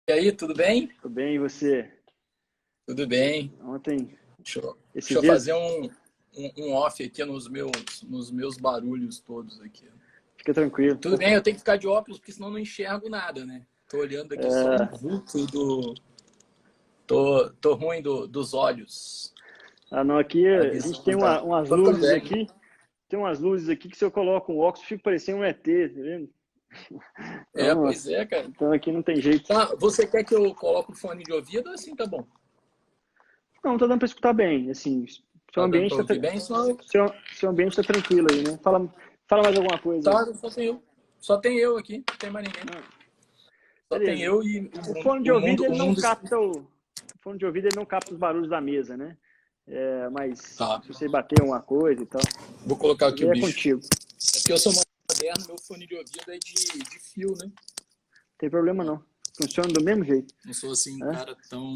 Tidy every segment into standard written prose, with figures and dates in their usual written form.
E aí, tudo bem? Tudo bem, e você? Tudo bem. Ontem, Deixa esses eu fazer dias, um off aqui nos meus barulhos todos aqui. fica tranquilo. Tudo bem, eu tenho que ficar de óculos, porque senão eu não enxergo nada, né? Tô olhando aqui só um É, vulto do... Tô ruim dos olhos. não, aqui A a gente visão tem tá... umas Tô ficando luzes velho. aqui, tem umas luzes aqui que se eu coloco um óculos, fica parecendo um ET, tá vendo? Então, Pois é, cara. então aqui não tem jeito. Tá, você quer que eu coloque o fone de ouvido ou assim tá bom? Não, tá dando para escutar bem, assim, seu Tá dando ambiente pra tá, ouvir bem? Só... seu ambiente tá tranquilo aí, né? Fala mais alguma coisa aí. Tá, só tem eu. Só tem eu aqui, não tem mais ninguém. Ah, Só tem beleza. eu e O fone de o ouvido, mundo, ele o não mundo... capta o fone de ouvido, ele não capta os barulhos da mesa, né? Mas Tá, se você bater uma coisa e tal, vou colocar aqui ele o é bicho. contigo. É porque eu sou moderno, meu fone de ouvido é de fio, né? Tem problema não. Funciona do mesmo jeito. Não sou assim um Né? cara tão...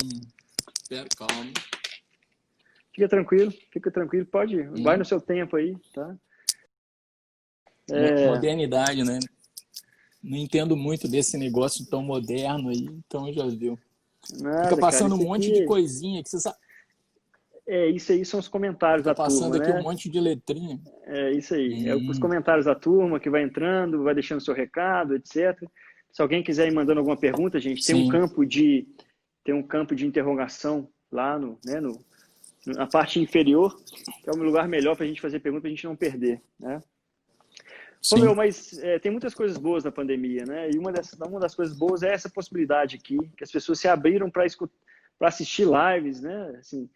Pera, calma. Fica tranquilo, pode, vai no seu tempo aí, tá? Modernidade, né? Não entendo muito desse negócio tão moderno aí, então já viu. Fica Nada, cara, passando um isso monte de aqui, coisinha que você sabe. isso aí são os comentários Fica da passando turma, aqui um né? monte de letrinha. É isso aí, é os Hum, comentários da turma que vai entrando, vai deixando seu recado, etc. Se alguém quiser ir mandando alguma pergunta, gente, sim, tem um campo de interrogação lá na parte inferior, que é o lugar melhor para a gente fazer pergunta, para a gente não perder, né? sim. Mas tem muitas coisas boas na pandemia, né? E uma das coisas boas é essa possibilidade aqui, que as pessoas se abriram para assistir lives, né? Assim,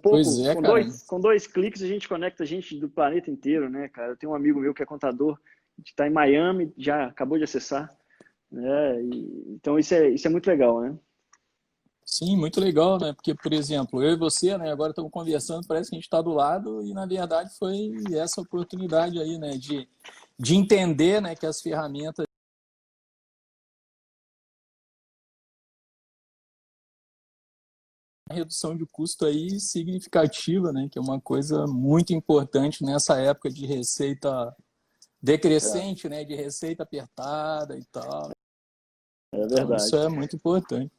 Pois é, cara. com dois cliques a gente conecta gente do planeta inteiro, né, cara? Eu tenho um amigo meu que é contador, que está em Miami, já acabou de acessar, né? Então isso é muito legal, né? Sim, muito legal, né? Porque, por exemplo, eu e você, né, agora estamos conversando, parece que a gente está do lado e, na verdade, foi essa oportunidade aí, né, de entender, né, que as ferramentas redução de custo aí significativa, né? Que é uma coisa muito importante nessa época de receita É, decrescente, né? De receita apertada e tal. é Então, isso verdade. é muito importante.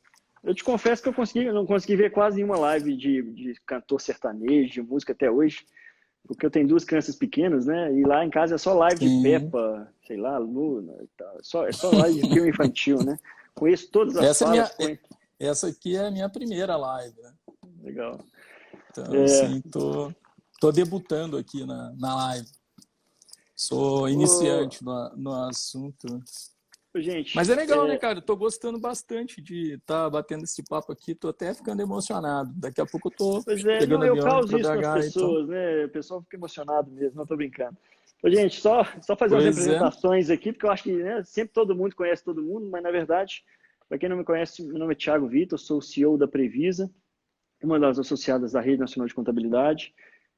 Eu te confesso que eu não consegui ver quase nenhuma live de cantor sertanejo, de música até hoje, porque eu tenho duas crianças pequenas, né? E lá em casa é só live de Sim. Peppa, sei lá, Luna e tal. É só live de filme infantil, né? Conheço todas as Essa é falas. minha, essa aqui é a minha primeira live, né? Legal. Então, É, assim, tô debutando aqui na live. Sou ô, iniciante no assunto. Mas gente, é legal, né, cara? Eu tô gostando bastante de estar batendo esse papo aqui. Tô até ficando emocionado. Daqui a pouco eu tô pois é, pegando não, eu avião indo causo para isso nas BH, então. pessoas, né? O pessoal fica emocionado mesmo, não tô brincando. Ô, gente, só fazer umas Pois é. representações aqui, porque eu acho que né, sempre todo mundo conhece todo mundo, mas na verdade, para quem não me conhece, meu nome é Thiago Vitor, sou o CEO da Previsa, uma das associadas da Rede Nacional de Contabilidade.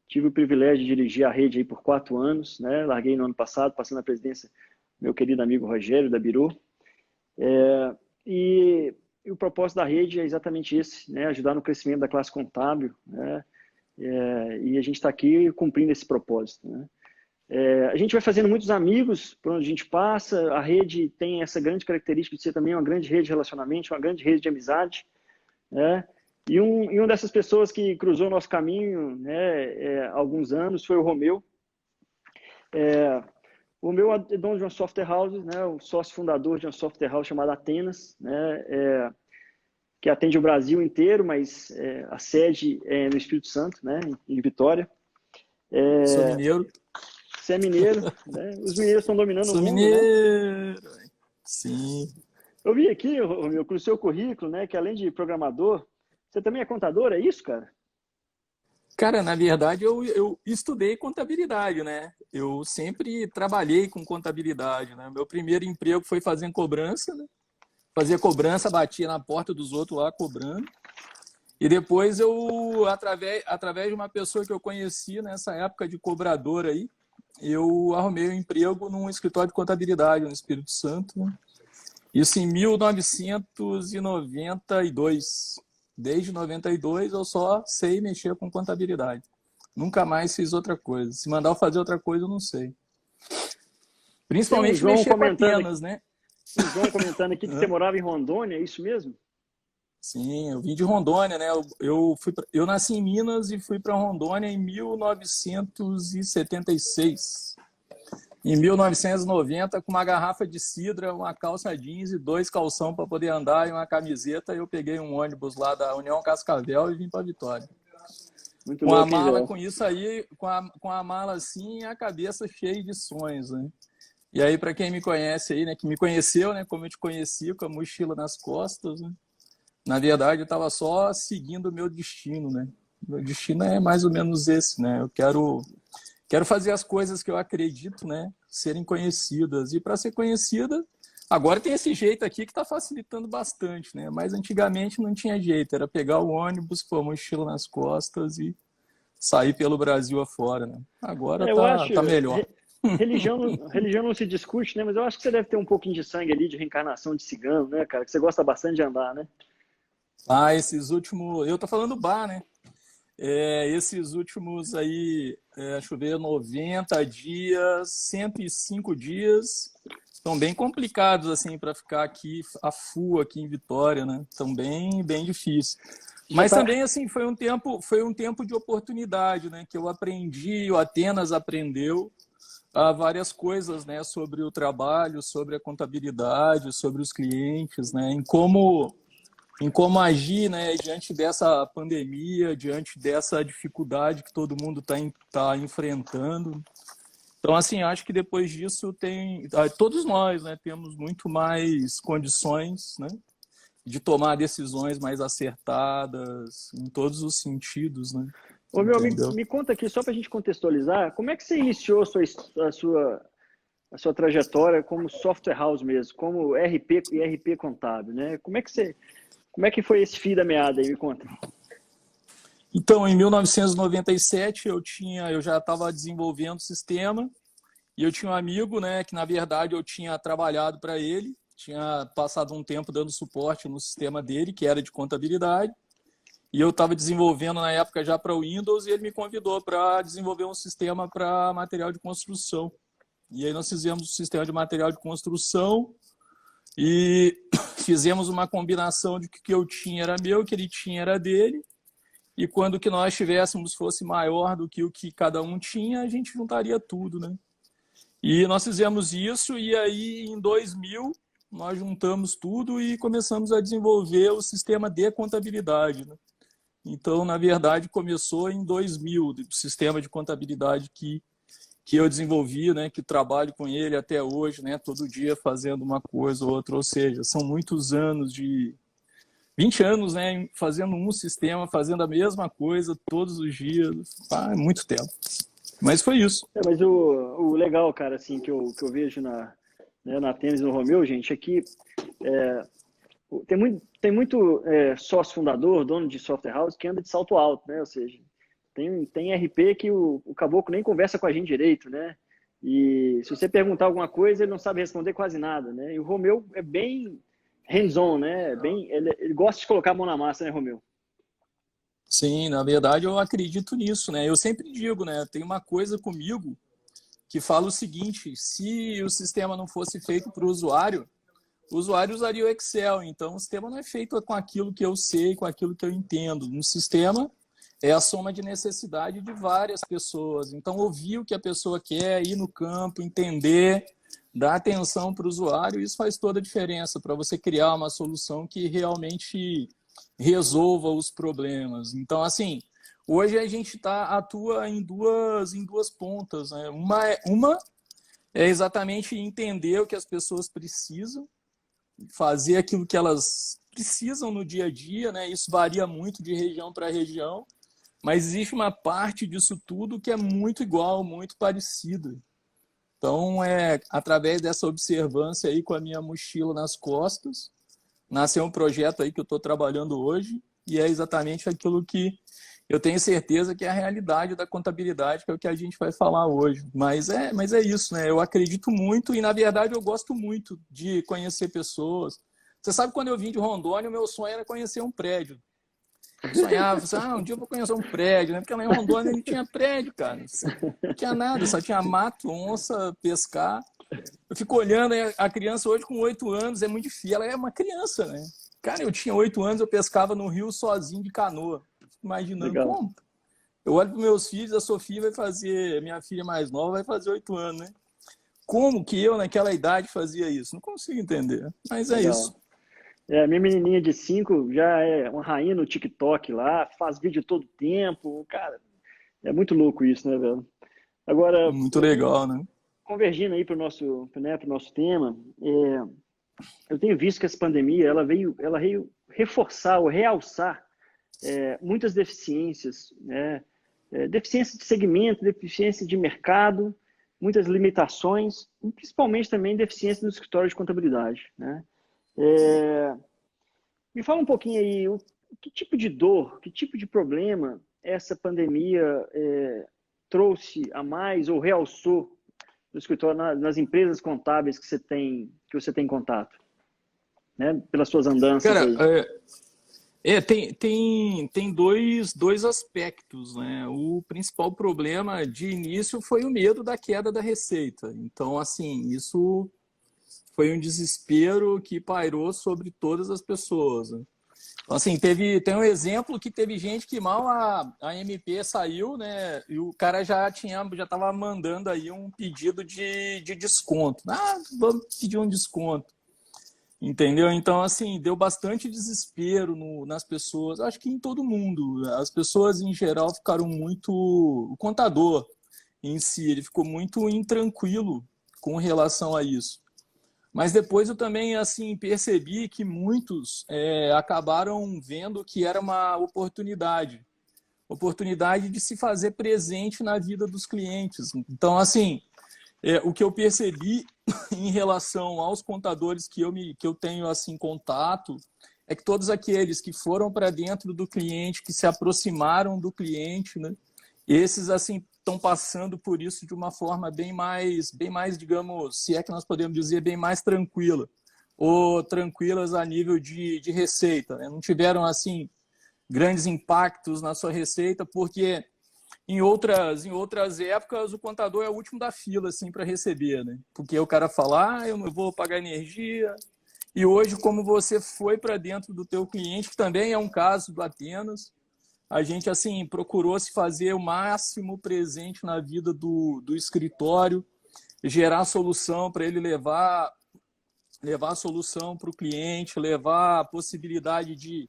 Tive o privilégio de dirigir a rede aí por 4 anos, né? Larguei no ano passado, passando a presidência meu querido amigo Rogério da Biru. E, e o propósito da rede é exatamente esse, né? Ajudar no crescimento da classe contábil, né? E a gente está aqui cumprindo esse propósito, né? A gente vai fazendo muitos amigos por onde a gente passa. A rede tem essa grande característica de ser também uma grande rede de relacionamento, uma grande rede de amizade, né? E uma dessas pessoas que cruzou o nosso caminho, né, há alguns anos foi o Romeu. O meu é dono de uma software house, né, o sócio fundador de uma software house chamada Atenas, né, que atende o Brasil inteiro, mas a sede é no Espírito Santo, né, em Vitória. Sou mineiro. Você é mineiro, né? Os mineiros estão dominando o Sou mundo, né? mineiro. Sim. Eu vi aqui, Romeu, com o seu currículo, né, que além de programador, você também é contador, é isso, cara? Cara, na verdade, eu estudei contabilidade, né? Eu sempre trabalhei com contabilidade, né? Meu primeiro emprego foi fazendo cobrança, né? Fazia cobrança, batia na porta dos outros lá cobrando. E depois eu, através de uma pessoa que eu conheci nessa época de cobrador aí, eu arrumei um emprego num escritório de contabilidade no Espírito Santo, né? Isso em 1992. Desde 92 eu só sei mexer com contabilidade. Nunca mais fiz outra coisa. Se mandar eu fazer outra coisa, eu não sei. Tem Principalmente mexer com Um Atenas, né? João comentando aqui que você morava em Rondônia, é isso mesmo? Sim, eu vim de Rondônia, né? Eu nasci em Minas e fui para Rondônia em 1976. Em 1990, com uma garrafa de cidra, uma calça jeans e 2 calção para poder andar e uma camiseta, eu peguei um ônibus lá da União Cascavel e vim para Vitória. Muito Com a louco, hein, mala, Zé? com isso aí, com a mala assim e a cabeça cheia de sonhos, né? E aí, para quem me conhece aí, né, que me conheceu, né, como eu te conheci, com a mochila nas costas, né? Na verdade, eu estava só seguindo o meu destino, né? Meu destino é mais ou menos esse, né? Eu quero fazer as coisas que eu acredito, né, serem conhecidas. E para ser conhecida, agora tem esse jeito aqui que está facilitando bastante, né? Mas antigamente não tinha jeito, era pegar o ônibus, pôr a mochila nas costas e sair pelo Brasil afora, né? Agora Eu acho, tá melhor. religião não se discute, né? Mas eu acho que você deve ter um pouquinho de sangue ali de reencarnação de cigano, né, cara? Que você gosta bastante de andar, né? Ah, esses últimos. Eu tô falando bar, né? Esses últimos aí, deixa eu ver, 90 dias, 105 dias, estão bem complicados assim para ficar aqui a full aqui em Vitória, né? Estão bem difícil. Já Mas tá. também assim foi um tempo de oportunidade, né? Que eu aprendi, o Atenas aprendeu várias coisas, né? Sobre o trabalho, sobre a contabilidade, sobre os clientes, né? Em como agir, né, diante dessa pandemia, diante dessa dificuldade que todo mundo tá enfrentando. Então, assim, acho que depois disso todos nós, né, temos muito mais condições, né, de tomar decisões mais acertadas em todos os sentidos, né, Ô, meu, entendeu? me conta aqui, só para a gente contextualizar, como é que você iniciou a sua trajetória como software house mesmo, como RP e RP contábil, né? Como é que foi esse fio da meada aí? Me conta. Então, em 1997, eu já estava desenvolvendo o sistema e eu tinha um amigo, né, que na verdade eu tinha trabalhado para ele, tinha passado um tempo dando suporte no sistema dele, que era de contabilidade, e eu estava desenvolvendo na época já para o Windows e ele me convidou para desenvolver um sistema para material de construção. E aí nós fizemos o sistema de material de construção e fizemos uma combinação de que o que eu tinha era meu, o que ele tinha era dele, e quando o que nós tivéssemos fosse maior do que o que cada um tinha, a gente juntaria tudo, né? E nós fizemos isso e aí em 2000 nós juntamos tudo e começamos a desenvolver o sistema de contabilidade, né? Então, na verdade, começou em 2000, o sistema de contabilidade que eu desenvolvi, né, que trabalho com ele até hoje, né, todo dia fazendo uma coisa ou outra, ou seja, são muitos anos 20 anos, né, fazendo um sistema, fazendo a mesma coisa todos os dias, é muito tempo. Mas foi isso. Mas o legal, cara, assim, que eu vejo na Tênis no Romeu, gente, é que tem muito sócio fundador, dono de software house, que anda de salto alto, né? Ou seja, tem RP que o caboclo nem conversa com a gente direito, né? E se você perguntar alguma coisa, ele não sabe responder quase nada, né? E o Romeu é bem hands-on, né? Ele gosta de colocar a mão na massa, né, Romeu? Sim, na verdade eu acredito nisso, né? Eu sempre digo, né? Tem uma coisa comigo que fala o seguinte: se o sistema não fosse feito para o usuário usaria o Excel. Então, o sistema não é feito com aquilo que eu sei, com aquilo que eu entendo. Um sistema é a soma de necessidade de várias pessoas. Então, ouvir o que a pessoa quer, ir no campo, entender, dar atenção para o usuário, isso faz toda a diferença para você criar uma solução que realmente resolva os problemas. Então, assim, hoje a gente atua em duas pontas, né? Uma é exatamente entender o que as pessoas precisam, fazer aquilo que elas precisam no dia a dia, né? Isso varia muito de região para região, mas existe uma parte disso tudo que é muito igual, muito parecida. Então, através dessa observância aí com a minha mochila nas costas, nasceu um projeto aí que eu estou trabalhando hoje e é exatamente aquilo que eu tenho certeza que é a realidade da contabilidade, que é o que a gente vai falar hoje. Mas é isso, né? Eu acredito muito e, na verdade, eu gosto muito de conhecer pessoas. Você sabe, quando eu vim de Rondônia, o meu sonho era conhecer um prédio. Eu sonhava, um dia eu vou conhecer um prédio, né? Porque lá em Rondônia não tinha prédio, cara. Não tinha nada, só tinha mato, onça, pescar. Eu fico olhando a criança hoje com 8 anos, é muito difícil. Ela é uma criança, né? Cara, eu tinha 8 anos, eu pescava no rio sozinho de canoa. Fico imaginando Legal. como. Eu olho para meus filhos, a Sofia vai fazer, minha filha mais nova vai fazer 8 anos, né? Como que eu, naquela idade, fazia isso? Não consigo entender. Mas é isso. Legal. Minha menininha de 5 já é uma rainha no TikTok lá, faz vídeo todo tempo. Cara, é muito louco isso, né, velho? Agora, Muito legal, né? convergindo aí para o nosso, né, pro nosso tema, eu tenho visto que essa pandemia ela veio reforçar ou realçar muitas deficiências, né? Deficiência de segmento, deficiência de mercado, muitas limitações, e principalmente também deficiência no escritório de contabilidade, né? Me fala um pouquinho aí, que tipo de dor, que tipo de problema essa pandemia trouxe a mais ou realçou no escritório, nas empresas contábeis que você tem contato, né? Pelas suas andanças Cara, aí. tem dois aspectos, né? O principal problema de início foi o medo da queda da receita. Então, assim, isso foi um desespero que pairou sobre todas as pessoas, né? Então, assim, tem um exemplo que teve gente que mal a MP saiu, né? E o cara já estava mandando aí um pedido de desconto. Ah, vamos pedir um desconto. Entendeu? Então, assim, deu bastante desespero nas pessoas. Acho que em todo mundo. As pessoas, em geral, ficaram muito... O contador em si, ele ficou muito intranquilo com relação a isso. Mas depois eu também, assim, percebi que muitos acabaram vendo que era uma oportunidade. Oportunidade de se fazer presente na vida dos clientes. Então, assim... o que eu percebi em relação aos contadores que eu tenho assim contato é que todos aqueles que foram para dentro do cliente, que se aproximaram do cliente, né? Esses assim estão passando por isso de uma forma bem mais, digamos, se é que nós podemos dizer, bem mais tranquila, ou tranquilas a nível de receita, né? Não tiveram assim grandes impactos na sua receita, porque em outras épocas, o contador é o último da fila, assim, para receber, né? Porque o cara fala, eu não vou pagar energia. E hoje, como você foi para dentro do teu cliente, que também é um caso do Atenas, a gente, assim, procurou se fazer o máximo presente na vida do escritório, gerar solução para ele levar a solução para o cliente, levar a possibilidade de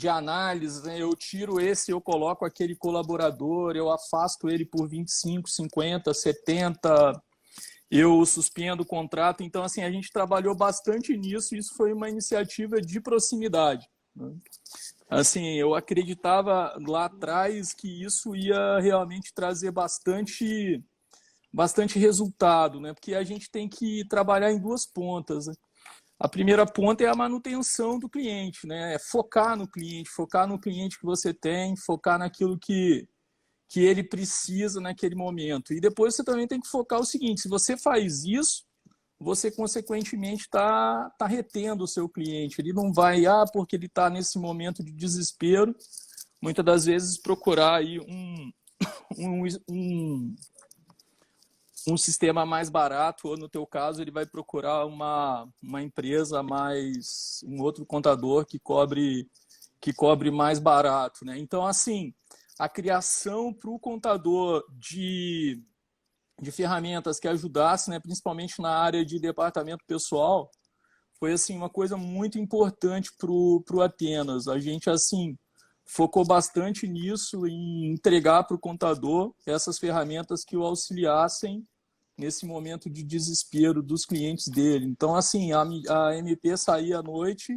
análise, né? Eu tiro esse, eu coloco aquele colaborador, eu afasto ele por 25, 50, 70, eu suspendo o contrato. Então, assim, a gente trabalhou bastante nisso, e isso foi uma iniciativa de proximidade, né? Assim, eu acreditava lá atrás que isso ia realmente trazer bastante resultado, né? Porque a gente tem que trabalhar em duas pontas, né? A primeira ponta é a manutenção do cliente, né? É focar no cliente que você tem, focar naquilo que ele precisa naquele momento. E depois você também tem que focar o seguinte: se você faz isso, você consequentemente está retendo o seu cliente. Ele não vai, porque ele está nesse momento de desespero, muitas das vezes procurar aí um sistema mais barato, ou no teu caso ele vai procurar uma empresa mais, um outro contador que cobre mais barato, né? Então, assim, a criação para o contador de ferramentas que ajudassem, né, principalmente na área de departamento pessoal, foi assim uma coisa muito importante para o Atenas. A gente, assim, focou bastante nisso, em entregar para o contador essas ferramentas que o auxiliassem nesse momento de desespero dos clientes dele. Então, assim, a MP saía à noite,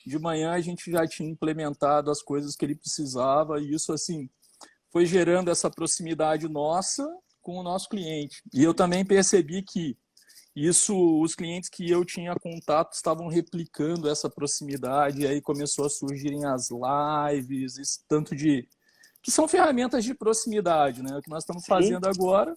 de manhã a gente já tinha implementado as coisas que ele precisava, e isso, assim, foi gerando essa proximidade nossa com o nosso cliente. E eu também percebi que isso, os clientes que eu tinha contato estavam replicando essa proximidade, e aí começou a surgirem as lives, esse tanto de... que são ferramentas de proximidade, né? O que nós estamos fazendo agora,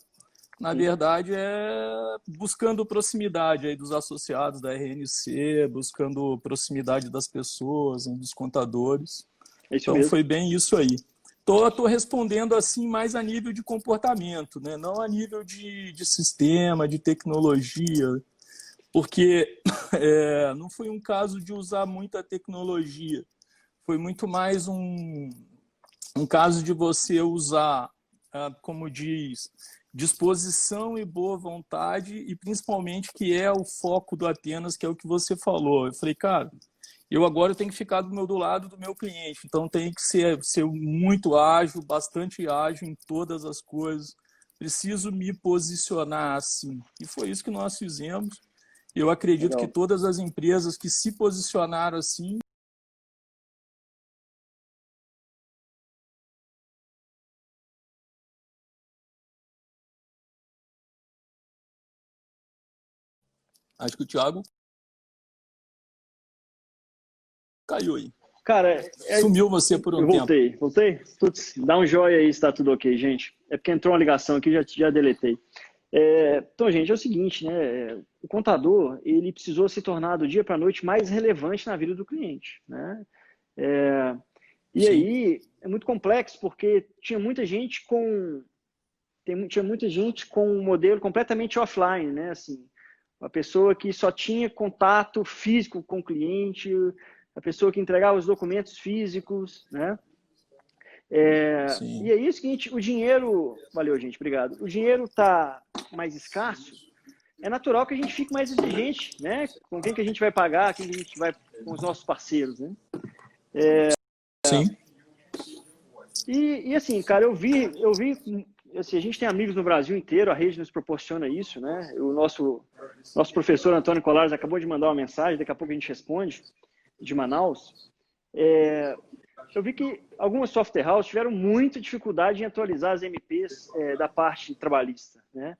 na verdade, é buscando proximidade aí dos associados da RNC, buscando proximidade das pessoas, dos contadores. Então, mesmo. foi bem isso aí. Tô respondendo assim mais a nível de comportamento, né? Não a nível de sistema, de tecnologia. Porque não foi um caso de usar muita tecnologia, foi muito mais um caso de você usar, como diz, disposição e boa vontade, e principalmente que é o foco do Atenas, que é o que você falou. Eu falei, cara, eu agora tenho que ficar do lado do meu cliente, então tem que ser muito ágil, bastante ágil em todas as coisas, preciso me posicionar assim. E foi isso que nós fizemos. Eu acredito que Legal. todas as empresas que se posicionaram assim, acho que o Thiago caiu aí. Cara, Sumiu você por um eu tempo. voltei? Putz, dá um joinha aí se tá tudo ok, gente. É porque entrou uma ligação aqui, já deletei. Então, gente, é o seguinte, né? O contador, ele precisou se tornar do dia para a noite mais relevante na vida do cliente, né? E Sim, aí é muito complexo porque tinha muita gente com um modelo completamente offline, né? Assim, uma pessoa que só tinha contato físico com o cliente, a pessoa que entregava os documentos físicos, né? E sim. aí é o seguinte, o dinheiro... Valeu, gente, obrigado. O dinheiro está mais escasso, é natural que a gente fique mais exigente, né? Com quem que a gente vai pagar, quem que a gente vai... com os nossos parceiros, né? Sim. E assim, cara, eu vi, assim, a gente tem amigos no Brasil inteiro, a rede nos proporciona isso, né? O nosso professor Antônio Colares acabou de mandar uma mensagem, daqui a pouco a gente responde, de Manaus. Eu vi que algumas software houses tiveram muita dificuldade em atualizar as MPs da parte trabalhista, né?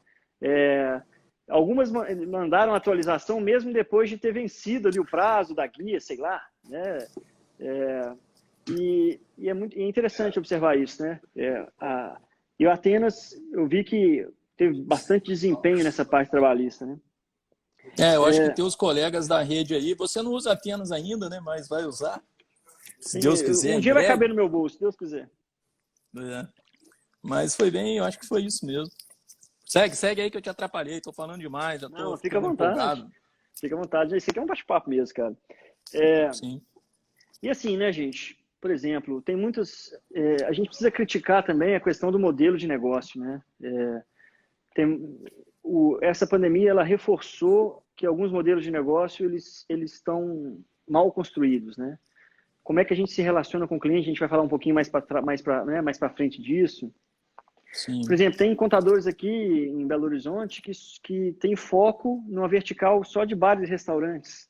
Algumas mandaram atualização mesmo depois de ter vencido ali o prazo da guia, sei lá, né? E é interessante observar isso, né? E o Atenas, eu vi que teve bastante desempenho nessa parte trabalhista, né? Eu acho que teus colegas da rede aí, você não usa Atenas ainda, né? Mas vai usar, se Sim, Deus quiser, um em dia vai breve. caber no meu bolso, se Deus quiser. Mas foi bem, eu acho que foi isso mesmo. Segue aí que eu te atrapalhei, tô falando demais, já tô Não, fica à ficando vontade. empolgado. Fica à vontade. Esse aqui é um bate-papo mesmo, cara. Sim, E assim, né, gente? Por exemplo, tem muitas... a gente precisa criticar também a questão do modelo de negócio, né? Essa pandemia, ela reforçou que alguns modelos de negócio, eles estão mal construídos, né? Como é que a gente se relaciona com o cliente? A gente vai falar um pouquinho mais para frente disso. Por sim. exemplo, tem contadores aqui em Belo Horizonte que tem foco numa vertical só de bares e restaurantes.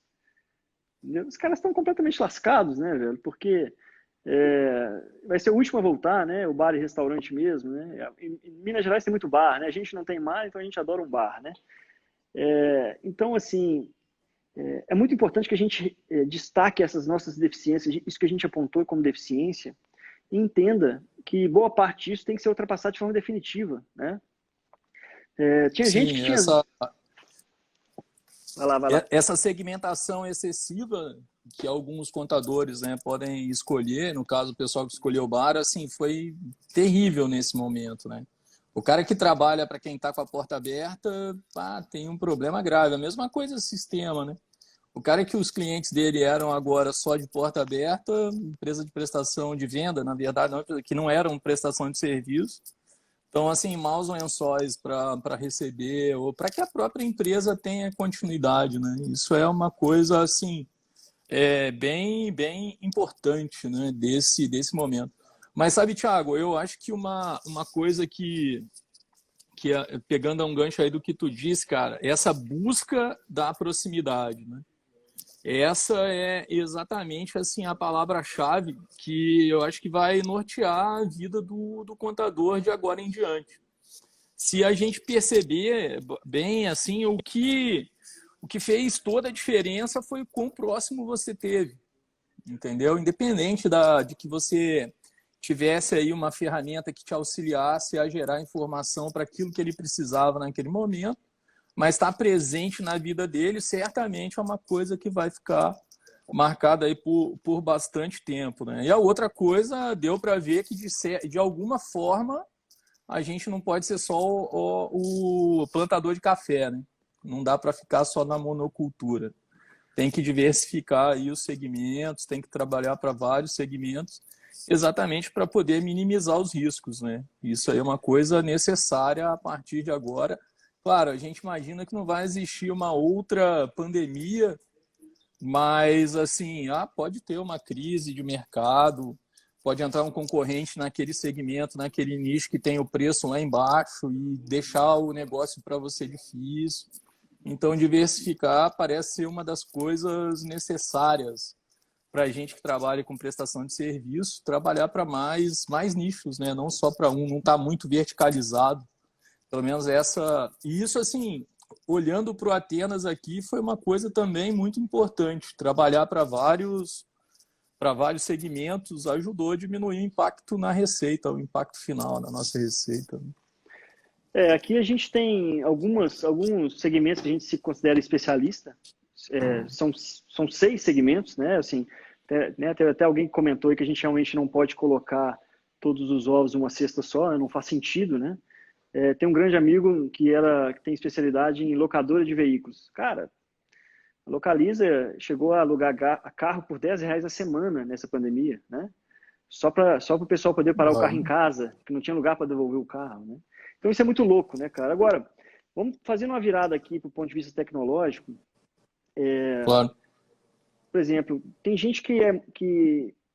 Os caras estão completamente lascados, né, velho? Porque vai ser o último a voltar, né? O bar e restaurante mesmo, né? Em Minas Gerais tem muito bar, né? A gente não tem mar, então a gente adora um bar, né? Então, assim, é muito importante que a gente destaque essas nossas deficiências, isso que a gente apontou como deficiência, e entenda que boa parte disso tem que ser ultrapassado de forma definitiva, né? Tinha gente que Sim, tinha... Vai lá. essa segmentação excessiva que alguns contadores, né, podem escolher, no caso o pessoal que escolheu o bar, assim, foi terrível nesse momento, né? O cara que trabalha para quem está com a porta aberta, tem um problema grave. A mesma coisa sistema, né? O cara que os clientes dele eram agora só de porta aberta, empresa de prestação de venda, na verdade, não, que não eram prestação de serviço. Então, assim, maus lençóis para receber ou para que a própria empresa tenha continuidade, né? Isso é uma coisa, assim, bem importante, né? Desse momento. Mas sabe, Thiago, eu acho que uma coisa que pegando um gancho aí do que tu disse, cara, essa busca da proximidade, né? Essa é exatamente assim a palavra-chave que eu acho que vai nortear a vida do contador de agora em diante. Se a gente perceber bem assim, o que fez toda a diferença foi o quão próximo você teve, entendeu? Independente de que você tivesse aí uma ferramenta que te auxiliasse a gerar informação para aquilo que ele precisava naquele momento, mas estar presente na vida dele certamente é uma coisa que vai ficar marcada aí por bastante tempo, né? E a outra coisa, deu para ver que de alguma forma a gente não pode ser só o plantador de café, né? Não dá para ficar só na monocultura. Tem que diversificar aí os segmentos, tem que trabalhar para vários segmentos, exatamente para poder minimizar os riscos, né? Isso aí é uma coisa necessária a partir de agora. Claro, a gente imagina que não vai existir uma outra pandemia, mas assim, pode ter uma crise de mercado, pode entrar um concorrente naquele segmento, naquele nicho que tem o preço lá embaixo e deixar o negócio para você difícil. Então, diversificar parece ser uma das coisas necessárias para a gente que trabalha com prestação de serviço, trabalhar para mais nichos, né? Não só para um, não está muito verticalizado. Pelo menos essa... E isso, assim, olhando para o Atenas aqui, foi uma coisa também muito importante. Trabalhar para vários segmentos ajudou a diminuir o impacto na receita, o impacto final na nossa receita. Aqui a gente tem alguns segmentos que a gente se considera especialista. São 6 segmentos, né? Assim, teve até alguém que comentou aí que a gente realmente não pode colocar todos os ovos em uma cesta só, né? Não faz sentido, né? Tem um grande amigo que tem especialidade em locadora de veículos. Cara, a Localiza chegou a alugar carro por R$10 a semana nessa pandemia, né? Só para o pessoal poder parar o carro em casa, que não tinha lugar para devolver o carro, né? Então isso é muito louco, né, cara? Agora, vamos fazendo uma virada aqui para o ponto de vista tecnológico. Claro. Por exemplo, tem gente que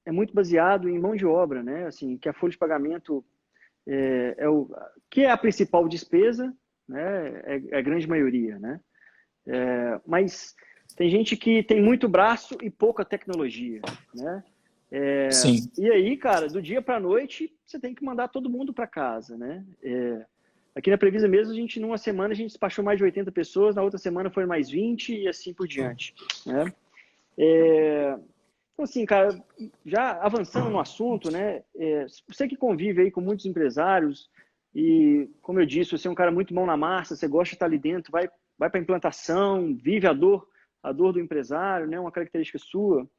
é muito baseado em mão de obra, né? Assim, que a folha de pagamento que é a principal despesa, né? É a grande maioria, né? Mas tem gente que tem muito braço e pouca tecnologia, né? Sim. E aí, cara, do dia para a noite, você tem que mandar todo mundo para casa, né? Aqui na Previsa mesmo, numa semana, a gente despachou mais de 80 pessoas, na outra semana foram mais 20 e assim por diante, né? Então, assim, cara, já avançando no assunto, né? Você que convive aí com muitos empresários e, como eu disse, você é um cara muito mão na massa, você gosta de estar ali dentro, vai para a implantação, vive a dor do empresário, né? Uma característica sua.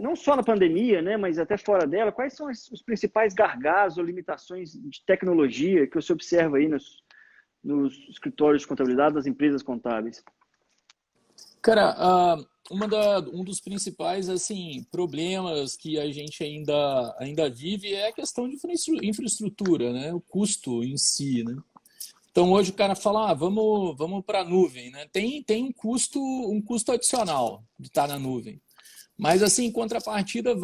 Não só na pandemia, né, mas até fora dela, quais são os principais gargalos ou limitações de tecnologia que você observa aí nos escritórios de contabilidade das empresas contábeis? Cara, um dos principais assim, problemas que a gente ainda vive é a questão de infraestrutura, né? O custo em si, né? Então hoje o cara fala, vamos para a nuvem, né? Tem um custo adicional de estar na nuvem. Mas, assim, em contrapartida,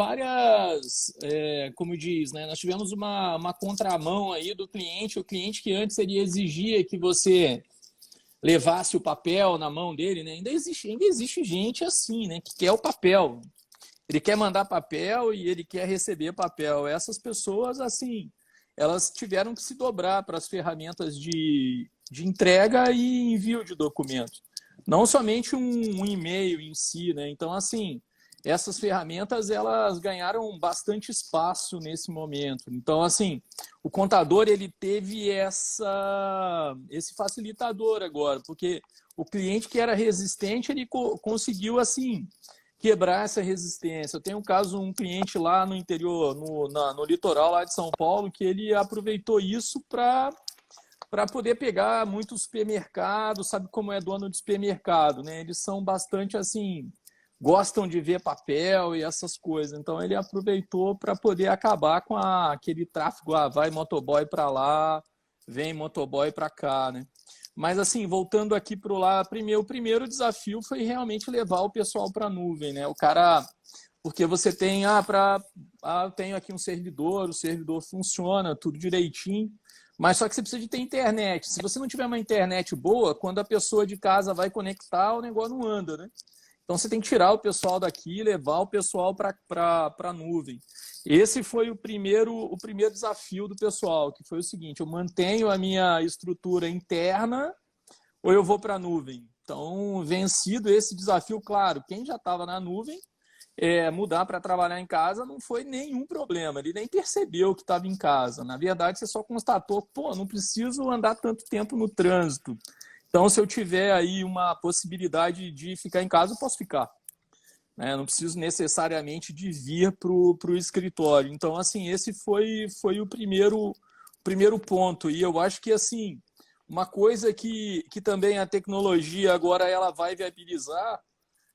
como diz, né? Nós tivemos uma contramão aí do cliente, o cliente que antes ele exigia que você levasse o papel na mão dele, né? Ainda existe gente assim, né? Que quer o papel. Ele quer mandar papel e ele quer receber papel. Essas pessoas, assim, elas tiveram que se dobrar para as ferramentas de entrega e envio de documentos. Não somente um e-mail em si, né? Então, assim... essas ferramentas elas ganharam bastante espaço nesse momento. Então, assim, o contador ele teve esse facilitador agora, porque o cliente que era resistente ele conseguiu assim quebrar essa resistência. Eu tenho um cliente lá no interior, no litoral lá de São Paulo, que ele aproveitou isso para poder pegar muitos supermercados, sabe como é dono de supermercado, né? Eles são bastante assim gostam de ver papel e essas coisas. Então, ele aproveitou para poder acabar com aquele tráfego, vai motoboy para lá, vem motoboy para cá, né? Mas, assim, voltando aqui para lá, o primeiro desafio foi realmente levar o pessoal para a nuvem, né? O cara... Porque você tem, eu tenho aqui um servidor, o servidor funciona, tudo direitinho, mas só que você precisa de ter internet. Se você não tiver uma internet boa, quando a pessoa de casa vai conectar, o negócio não anda, né? Então, você tem que tirar o pessoal daqui e levar o pessoal para a nuvem. Esse foi o primeiro desafio do pessoal, que foi o seguinte, eu mantenho a minha estrutura interna ou eu vou para a nuvem? Então, vencido esse desafio, claro, quem já estava na nuvem, mudar para trabalhar em casa não foi nenhum problema, ele nem percebeu que estava em casa. Na verdade, você só constatou, não preciso andar tanto tempo no trânsito. Então, se eu tiver aí uma possibilidade de ficar em casa, eu posso ficar. Né? Não preciso necessariamente de vir para o escritório. Então, assim, esse foi o primeiro ponto. E eu acho que, assim, uma coisa que também a tecnologia agora ela vai viabilizar,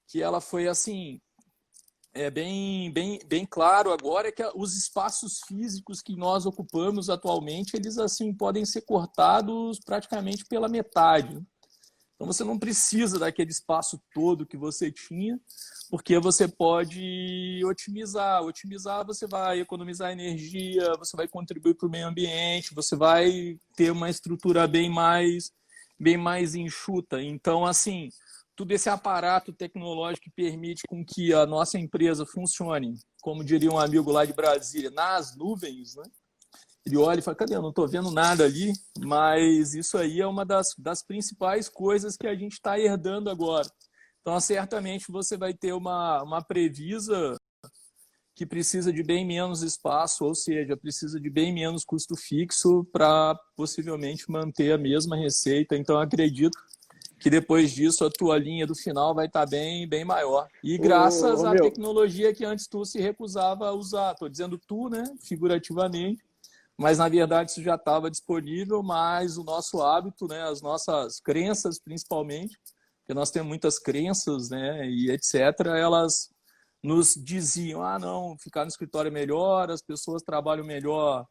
que ela foi assim, bem claro agora, é que os espaços físicos que nós ocupamos atualmente, eles assim podem ser cortados praticamente pela metade. Então você não precisa daquele espaço todo que você tinha, porque você pode otimizar. Otimizar, você vai economizar energia, você vai contribuir para o meio ambiente, você vai ter uma estrutura bem mais enxuta. Então, assim, todo esse aparato tecnológico que permite com que a nossa empresa funcione, como diria um amigo lá de Brasília, nas nuvens, né? Ele olha e fala, cadê? Eu não estou vendo nada ali, mas isso aí é uma das principais coisas que a gente está herdando agora. Então, certamente, você vai ter uma Previsa que precisa de bem menos espaço, ou seja, precisa de bem menos custo fixo para possivelmente manter a mesma receita. Então, acredito que depois disso a tua linha do final vai estar bem maior. E graças à Romeu, tecnologia que antes tu se recusava a usar. Estou dizendo tu, né? Figurativamente, mas na verdade isso já estava disponível, mas o nosso hábito, né, as nossas crenças principalmente, porque nós temos muitas crenças, né, e etc., elas nos diziam, não, ficar no escritório é melhor, as pessoas trabalham melhor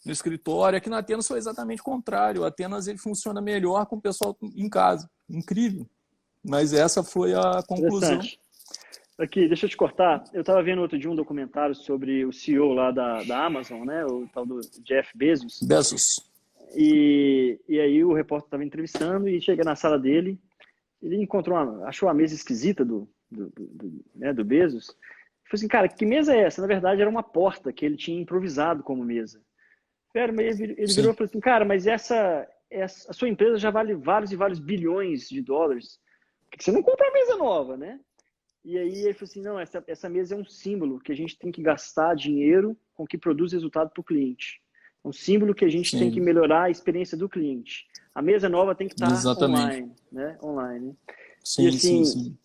no escritório. Aqui na Atenas foi exatamente o contrário, o Atenas ele funciona melhor com o pessoal em casa, incrível, mas essa foi a conclusão. interessante. Aqui, deixa eu te cortar. Eu estava vendo outro dia um documentário sobre o CEO lá da Amazon, né? O tal do Jeff Bezos. Bezos. E aí o repórter estava entrevistando e chega na sala dele, ele achou a mesa esquisita né, do Bezos. Ele falou assim, cara, que mesa é essa? Na verdade, era uma porta que ele tinha improvisado como mesa. Mas ele virou Sim. e falou assim, cara, mas a sua empresa já vale vários e vários bilhões de dólares. Por que você não compra uma mesa nova, né? E aí ele falou assim, não, essa mesa é um símbolo que a gente tem que gastar dinheiro com que produz resultado para o cliente. É um símbolo que a gente tem que Sim, melhorar a experiência do cliente. A mesa nova tem que estar exatamente. online, né? Online. E Sim, sim, assim, sim.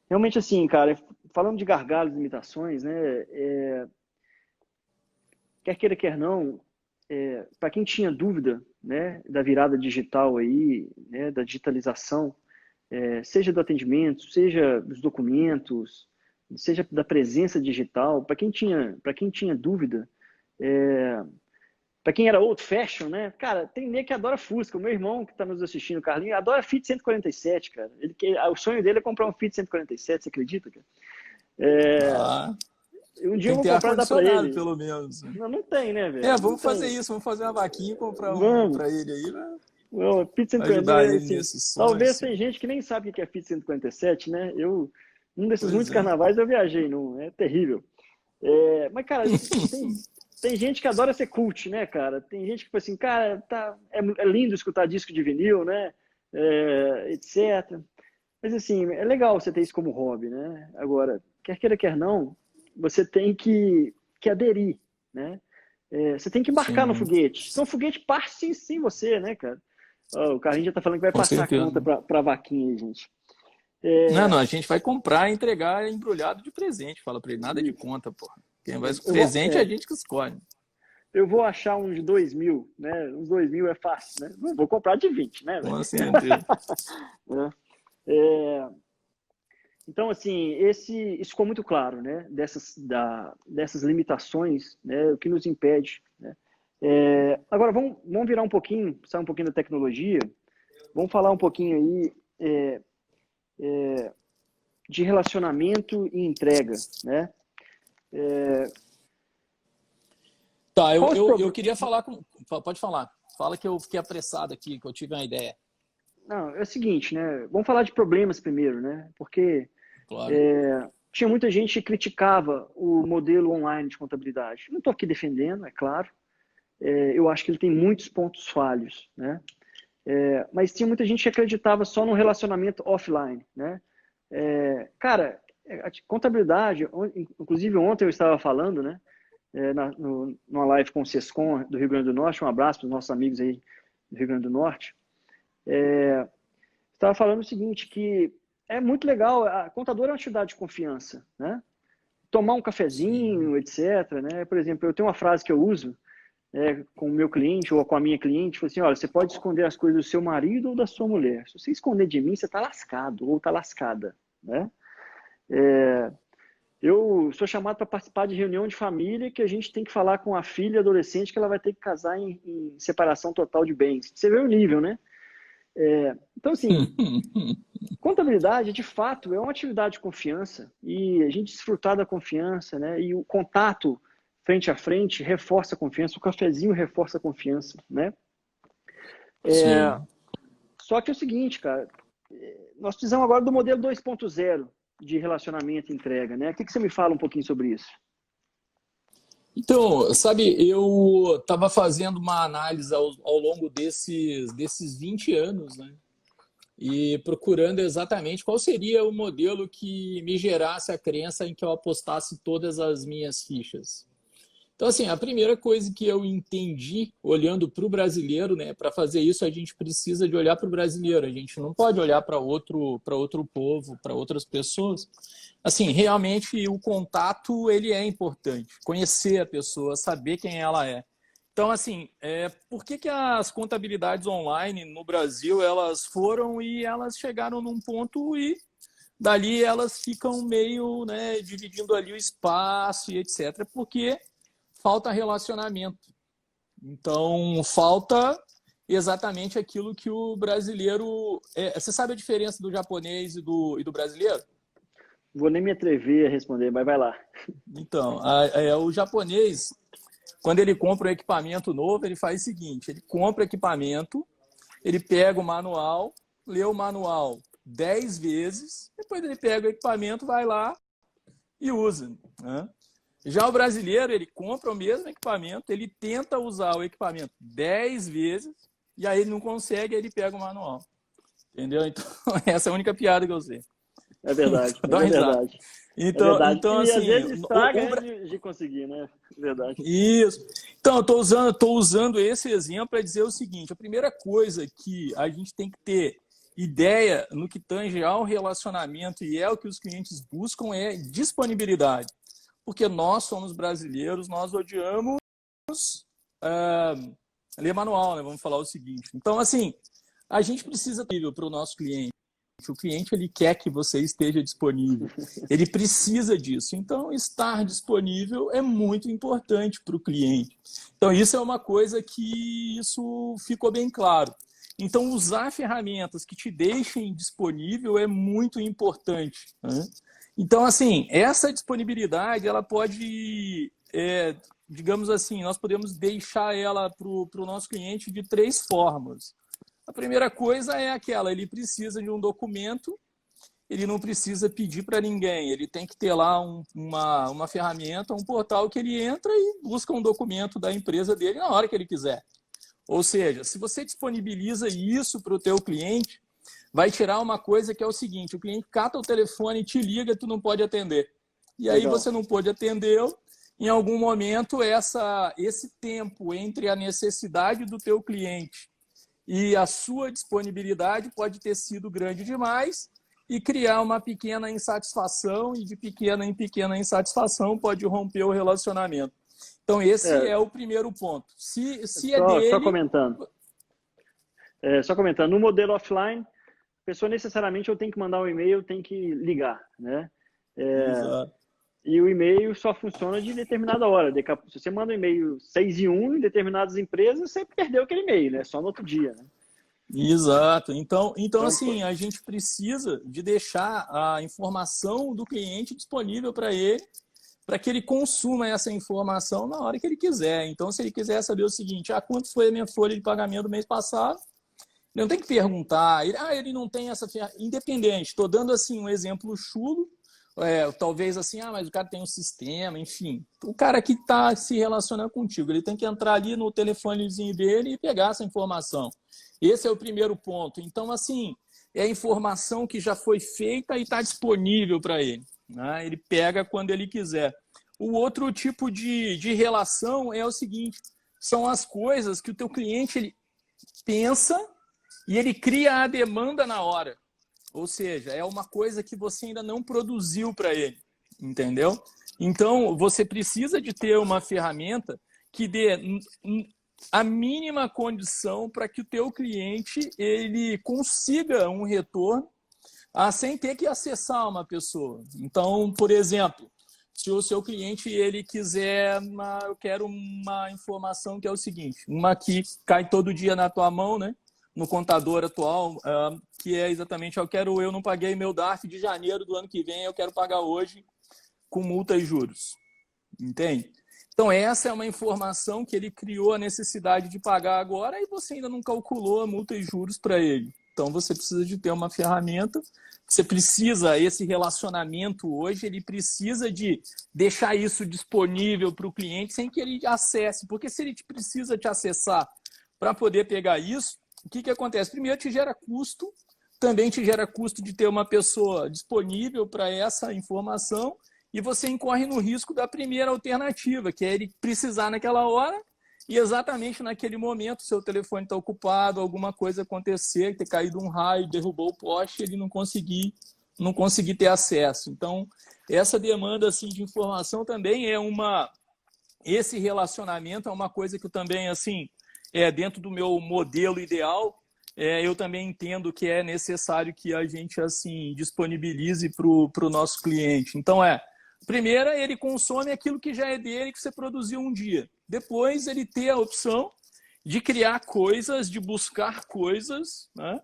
realmente assim, cara, falando de gargalos e limitações, né? Quer queira, quer não, para quem tinha dúvida, né, da virada digital aí, né, da digitalização, seja do atendimento, seja dos documentos, seja da presença digital, para quem tinha dúvida, para quem era old fashion, né? Cara, tem nego que adora Fusca. O meu irmão que está nos assistindo, o Carlinhos, adora Fit 147, cara. O sonho dele é comprar um Fit 147, você acredita, cara? Ah, Um dia eu tem que vou ter comprar e dar para ar-condicionado, ele. pelo menos. Não tem, né, velho? Não Vamos fazer tem. isso, vamos fazer uma vaquinha e comprar um Vamos. para ele aí, né? Fit 147, Ajudar ele assim, nesse sonho, talvez assim. tem gente que nem sabe o que é Fit 147, né? Um desses Pois muitos é. carnavais eu viajei num, é terrível. Mas, cara, tem gente que adora ser cult, né, cara? Tem gente que fala assim, cara, é lindo escutar disco de vinil, né? Etc. Mas, assim, é legal você ter isso como hobby, né? Agora, quer queira, quer não, você tem que aderir, né? Você tem que embarcar no Sim, foguete. Então, o foguete parte sem você, né, cara? Ó, o Carlinhos já tá falando que vai com passar a certeza. conta pra vaquinha aí, gente. Não, a gente vai comprar e entregar embrulhado de presente. Fala para ele, nada de Isso. conta, porra. Quem vai Eu vou, presente é a gente que escolhe. eu vou achar uns de 2.000, né? Uns 2.000 é fácil, né? Não vou comprar de 20, né, velho? Com certeza. É, então, assim, isso ficou muito claro, né? Dessas limitações, né? O que nos impede, né? Agora, vamos virar um pouquinho, sair um pouquinho da tecnologia, vamos falar um pouquinho aí de relacionamento e entrega, né? Tá, Qual os eu problemas? queria falar com. Pode falar. Fala que eu fiquei apressado aqui, que eu tive uma ideia. Não, é o seguinte, né? Vamos falar de problemas primeiro, né? Porque Claro. tinha muita gente que criticava o modelo online de contabilidade. Não estou aqui defendendo, é claro. Eu acho que ele tem muitos pontos falhos, né? Mas tinha muita gente que acreditava só no relacionamento offline, né? Cara, a contabilidade, inclusive ontem eu estava falando, né? Numa live com o Sescom do Rio Grande do Norte, um abraço para os nossos amigos aí do Rio Grande do Norte. Estava falando o seguinte, que é muito legal, a contadora é uma atividade de confiança, né? Tomar um Sim. cafezinho, etc, né? Por exemplo, eu tenho uma frase que eu uso, com o meu cliente ou com a minha cliente, falei assim, olha, você pode esconder as coisas do seu marido ou da sua mulher. Se você esconder de mim, você está lascado ou está lascada, né? Eu sou chamado para participar de reunião de família que a gente tem que falar com a filha adolescente que ela vai ter que casar em separação total de bens. Você vê o nível, né? Então, assim, contabilidade, de fato, é uma atividade de confiança e a gente desfrutar da confiança, né? E o contato frente a frente reforça a confiança, o cafezinho reforça a confiança, né? Sim. Só que é o seguinte, cara, nós precisamos agora do modelo 2.0 de relacionamento e entrega, né? O que você me fala um pouquinho sobre isso? Então, sabe, eu estava fazendo uma análise ao longo desses 20 anos, né? E procurando exatamente qual seria o modelo que me gerasse a crença em que eu apostasse todas as minhas fichas. Então, assim, a primeira coisa que eu entendi, olhando para o brasileiro, né, para fazer isso, a gente precisa de olhar para o brasileiro, a gente não pode olhar para outro povo, para outras pessoas. Assim, realmente o contato, ele é importante, conhecer a pessoa, saber quem ela é. Então, assim, por que as contabilidades online no Brasil, elas foram e elas chegaram num ponto e dali elas ficam meio, né, dividindo ali o espaço e etc. Porque falta relacionamento. Então, falta exatamente aquilo que o brasileiro... Você sabe a diferença do japonês e do brasileiro? Vou nem me atrever a responder, mas vai lá. Então, o japonês, quando ele compra um equipamento novo, ele faz o seguinte, ele compra o equipamento, ele pega o manual, lê o manual 10 vezes, depois ele pega o equipamento, vai lá e usa, né? Já o brasileiro, ele compra o mesmo equipamento, ele tenta usar o equipamento 10 vezes, e aí ele não consegue, aí ele pega o manual. Entendeu? Então, essa é a única piada que eu sei. É verdade, Dá uma é risada. verdade. É Então, verdade. então E às assim, vezes estraga antes de conseguir, né? É verdade. Isso. Então, eu tô usando esse exemplo para dizer o seguinte: a primeira coisa que a gente tem que ter ideia no que tange ao relacionamento e é o que os clientes buscam é disponibilidade. Porque nós somos brasileiros, nós odiamos ler manual, né? Vamos falar o seguinte. Então, assim, a gente precisa ter para o nosso cliente. O cliente ele quer que você esteja disponível. Ele precisa disso. Então, estar disponível é muito importante para o cliente. Então, isso é uma coisa que isso ficou bem claro. Então, usar ferramentas que te deixem disponível é muito importante, né? Então, assim, essa disponibilidade, ela pode, digamos assim, nós podemos deixar ela para o nosso cliente de 3 formas. A primeira coisa é aquela, ele precisa de um documento, ele não precisa pedir para ninguém, ele tem que ter lá uma ferramenta, um portal que ele entra e busca um documento da empresa dele na hora que ele quiser. Ou seja, se você disponibiliza isso para o teu cliente, vai tirar uma coisa que é o seguinte, o cliente cata o telefone e te liga, tu não pode atender. E aí Legal. você não pode atender, em algum momento esse tempo entre a necessidade do teu cliente e a sua disponibilidade pode ter sido grande demais e criar uma pequena insatisfação e de pequena em pequena insatisfação pode romper o relacionamento. Então esse é o primeiro ponto. Se é dele... Só comentando. Só comentando, no modelo offline, a pessoa necessariamente eu tenho que mandar um e-mail, tem que ligar, né? Exato. E o e-mail só funciona de determinada hora. Se você manda um e-mail 6:01 em determinadas empresas, você perdeu aquele e-mail, né? Só no outro dia, né? Exato. Então, assim, a gente precisa de deixar a informação do cliente disponível para ele, para que ele consuma essa informação na hora que ele quiser. Então, se ele quiser saber o seguinte, quanto foi a minha folha de pagamento do mês passado, ele não tem que perguntar, ele não tem essa ferramenta. Independente, estou dando assim um exemplo chulo, talvez assim, mas o cara tem um sistema, enfim. O cara que está se relacionando contigo, ele tem que entrar ali no telefonezinho dele e pegar essa informação. Esse é o primeiro ponto. Então, assim, é a informação que já foi feita e está disponível para ele, né? Ele pega quando ele quiser. O outro tipo de relação é o seguinte, são as coisas que o teu cliente ele pensa e ele cria a demanda na hora. Ou seja, é uma coisa que você ainda não produziu para ele, entendeu? Então, você precisa de ter uma ferramenta que dê a mínima condição para que o teu cliente ele consiga um retorno sem ter que acessar uma pessoa. Então, por exemplo, se o seu cliente ele quiser, eu quero uma informação que é o seguinte, uma que cai todo dia na tua mão, né? No contador atual, que é exatamente, eu não paguei meu DARF de janeiro do ano que vem, eu quero pagar hoje com multa e juros. Entende? Então, essa é uma informação que ele criou a necessidade de pagar agora e você ainda não calculou a multa e juros para ele. Então, você precisa de ter uma ferramenta, você precisa, esse relacionamento hoje, ele precisa de deixar isso disponível para o cliente sem que ele acesse, porque se ele precisa te acessar para poder pegar isso, o que acontece? Primeiro, te gera custo, também te gera custo de ter uma pessoa disponível para essa informação e você incorre no risco da primeira alternativa, que é ele precisar naquela hora e exatamente naquele momento seu telefone está ocupado, alguma coisa acontecer, ter caído um raio, derrubou o poste, ele não conseguir ter acesso. Então, essa demanda assim, de informação também esse relacionamento é uma coisa que eu também, assim, dentro do meu modelo ideal, eu também entendo que é necessário que a gente assim disponibilize para o nosso cliente. Então, primeiro, ele consome aquilo que já é dele, que você produziu um dia. Depois, ele ter a opção de criar coisas, de buscar coisas, né,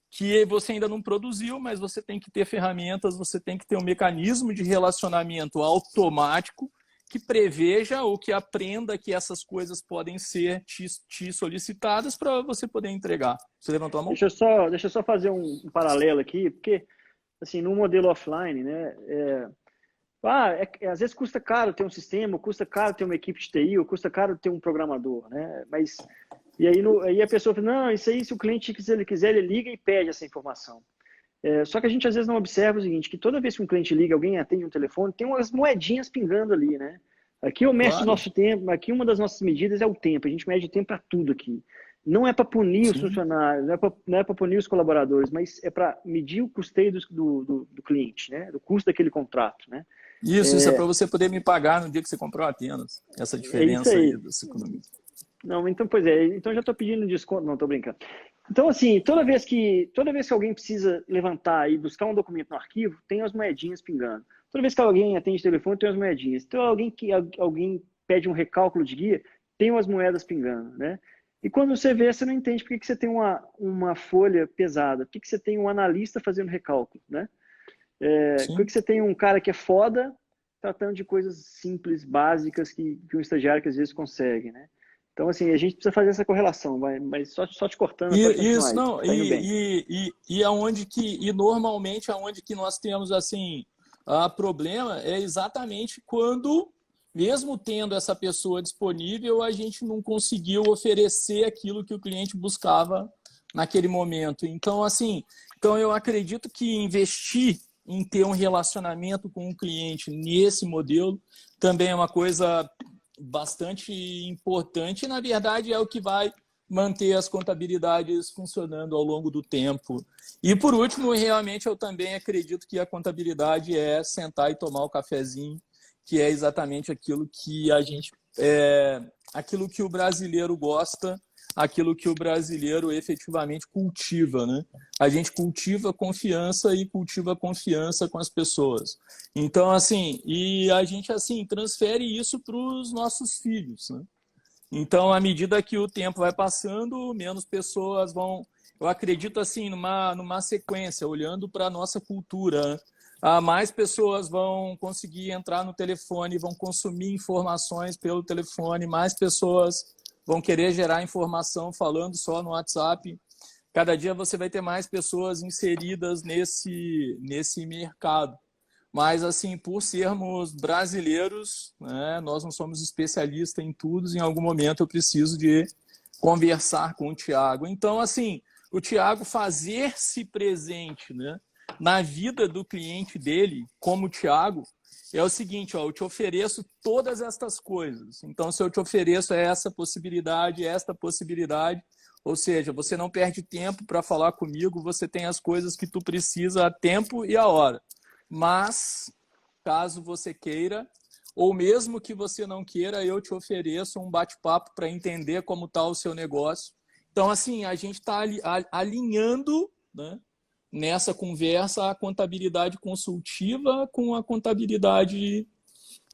que você ainda não produziu, mas você tem que ter ferramentas, você tem que ter um mecanismo de relacionamento automático que preveja ou que aprenda que essas coisas podem ser te solicitadas para você poder entregar. Você levantou a mão? Deixa eu só fazer um paralelo aqui, porque assim, no modelo offline, né, às vezes custa caro ter um sistema, custa caro ter uma equipe de TI, ou custa caro ter um programador, né? Mas e aí a pessoa fala, não, isso aí se o cliente quiser, ele liga e pede essa informação. Só que a gente às vezes não observa o seguinte, que toda vez que um cliente liga, alguém atende um telefone, tem umas moedinhas pingando ali, né? Aqui eu meço o nosso tempo, aqui uma das nossas medidas é o tempo, a gente mede o tempo para tudo aqui. Não é para punir os funcionários, não é para punir os colaboradores, mas é para medir o custeio do cliente, né? Do custo daquele contrato, né? Isso é para você poder me pagar no dia que você comprou a Atenas. Essa diferença aí dessa economia. Não, então, pois então já estou pedindo desconto, não, estou brincando. Então, assim, toda vez que alguém precisa levantar e buscar um documento no arquivo, tem as moedinhas pingando. Toda vez que alguém atende telefone, tem as moedinhas. Então, alguém pede um recálculo de guia, tem umas moedas pingando, né? E quando você vê, você não entende por que você tem uma folha pesada, por que você tem um analista fazendo recálculo, né? Por que você tem um cara que é foda tratando de coisas simples, básicas, que um estagiário que às vezes consegue, né? Então, assim, a gente precisa fazer essa correlação, mas só te cortando. Isso, não, e normalmente aonde que nós temos, assim, problema é exatamente quando, mesmo tendo essa pessoa disponível, a gente não conseguiu oferecer aquilo que o cliente buscava naquele momento. Então, assim, eu acredito que investir em ter um relacionamento com o cliente nesse modelo também é uma coisa bastante importante e, na verdade, é o que vai manter as contabilidades funcionando ao longo do tempo. E, por último, realmente eu também acredito que a contabilidade é sentar e tomar o cafezinho, que é exatamente aquilo que aquilo que o brasileiro gosta, aquilo que o brasileiro efetivamente cultiva, né? A gente cultiva confiança e cultiva confiança com as pessoas. Então, assim, e a gente, assim, transfere isso para os nossos filhos, né? Então, à medida que o tempo vai passando, menos pessoas vão... Eu acredito, assim, numa sequência, olhando para a nossa cultura, né? Mais pessoas vão conseguir entrar no telefone, vão consumir informações pelo telefone, mais pessoas vão querer gerar informação falando só no WhatsApp. Cada dia você vai ter mais pessoas inseridas nesse mercado. Mas, assim, por sermos brasileiros, né, nós não somos especialistas em tudo, em algum momento eu preciso de conversar com o Thiago. Então, assim, o Thiago fazer-se presente, né, na vida do cliente dele, como o Thiago, é o seguinte, eu te ofereço todas estas coisas. Então, se eu te ofereço esta possibilidade, ou seja, você não perde tempo para falar comigo, você tem as coisas que tu precisa a tempo e a hora. Mas, caso você queira, ou mesmo que você não queira, eu te ofereço um bate-papo para entender como está o seu negócio. Então, assim, a gente está alinhando, né, nessa conversa a contabilidade consultiva com a contabilidade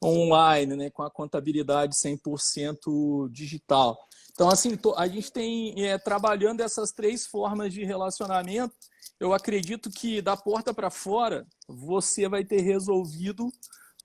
online, né, com a contabilidade 100% digital. Então, assim, a gente tem trabalhando essas 3 formas de relacionamento. Eu acredito que da porta para fora você vai ter resolvido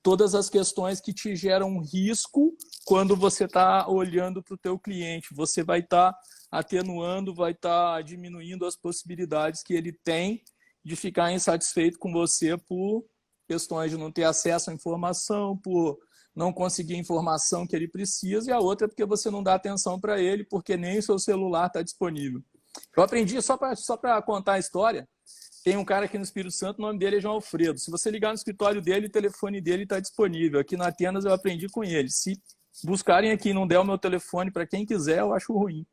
todas as questões que te geram risco quando você está olhando para o teu cliente. Você vai estar atenuando, vai estar diminuindo as possibilidades que ele tem de ficar insatisfeito com você por questões de não ter acesso à informação, por não conseguir a informação que ele precisa, e a outra é porque você não dá atenção para ele, porque nem o seu celular está disponível. Eu aprendi, só para contar a história, tem um cara aqui no Espírito Santo, o nome dele é João Alfredo. Se você ligar no escritório dele, o telefone dele está disponível. Aqui na Atenas eu aprendi com ele. Se buscarem aqui e não der o meu telefone para quem quiser, eu acho ruim.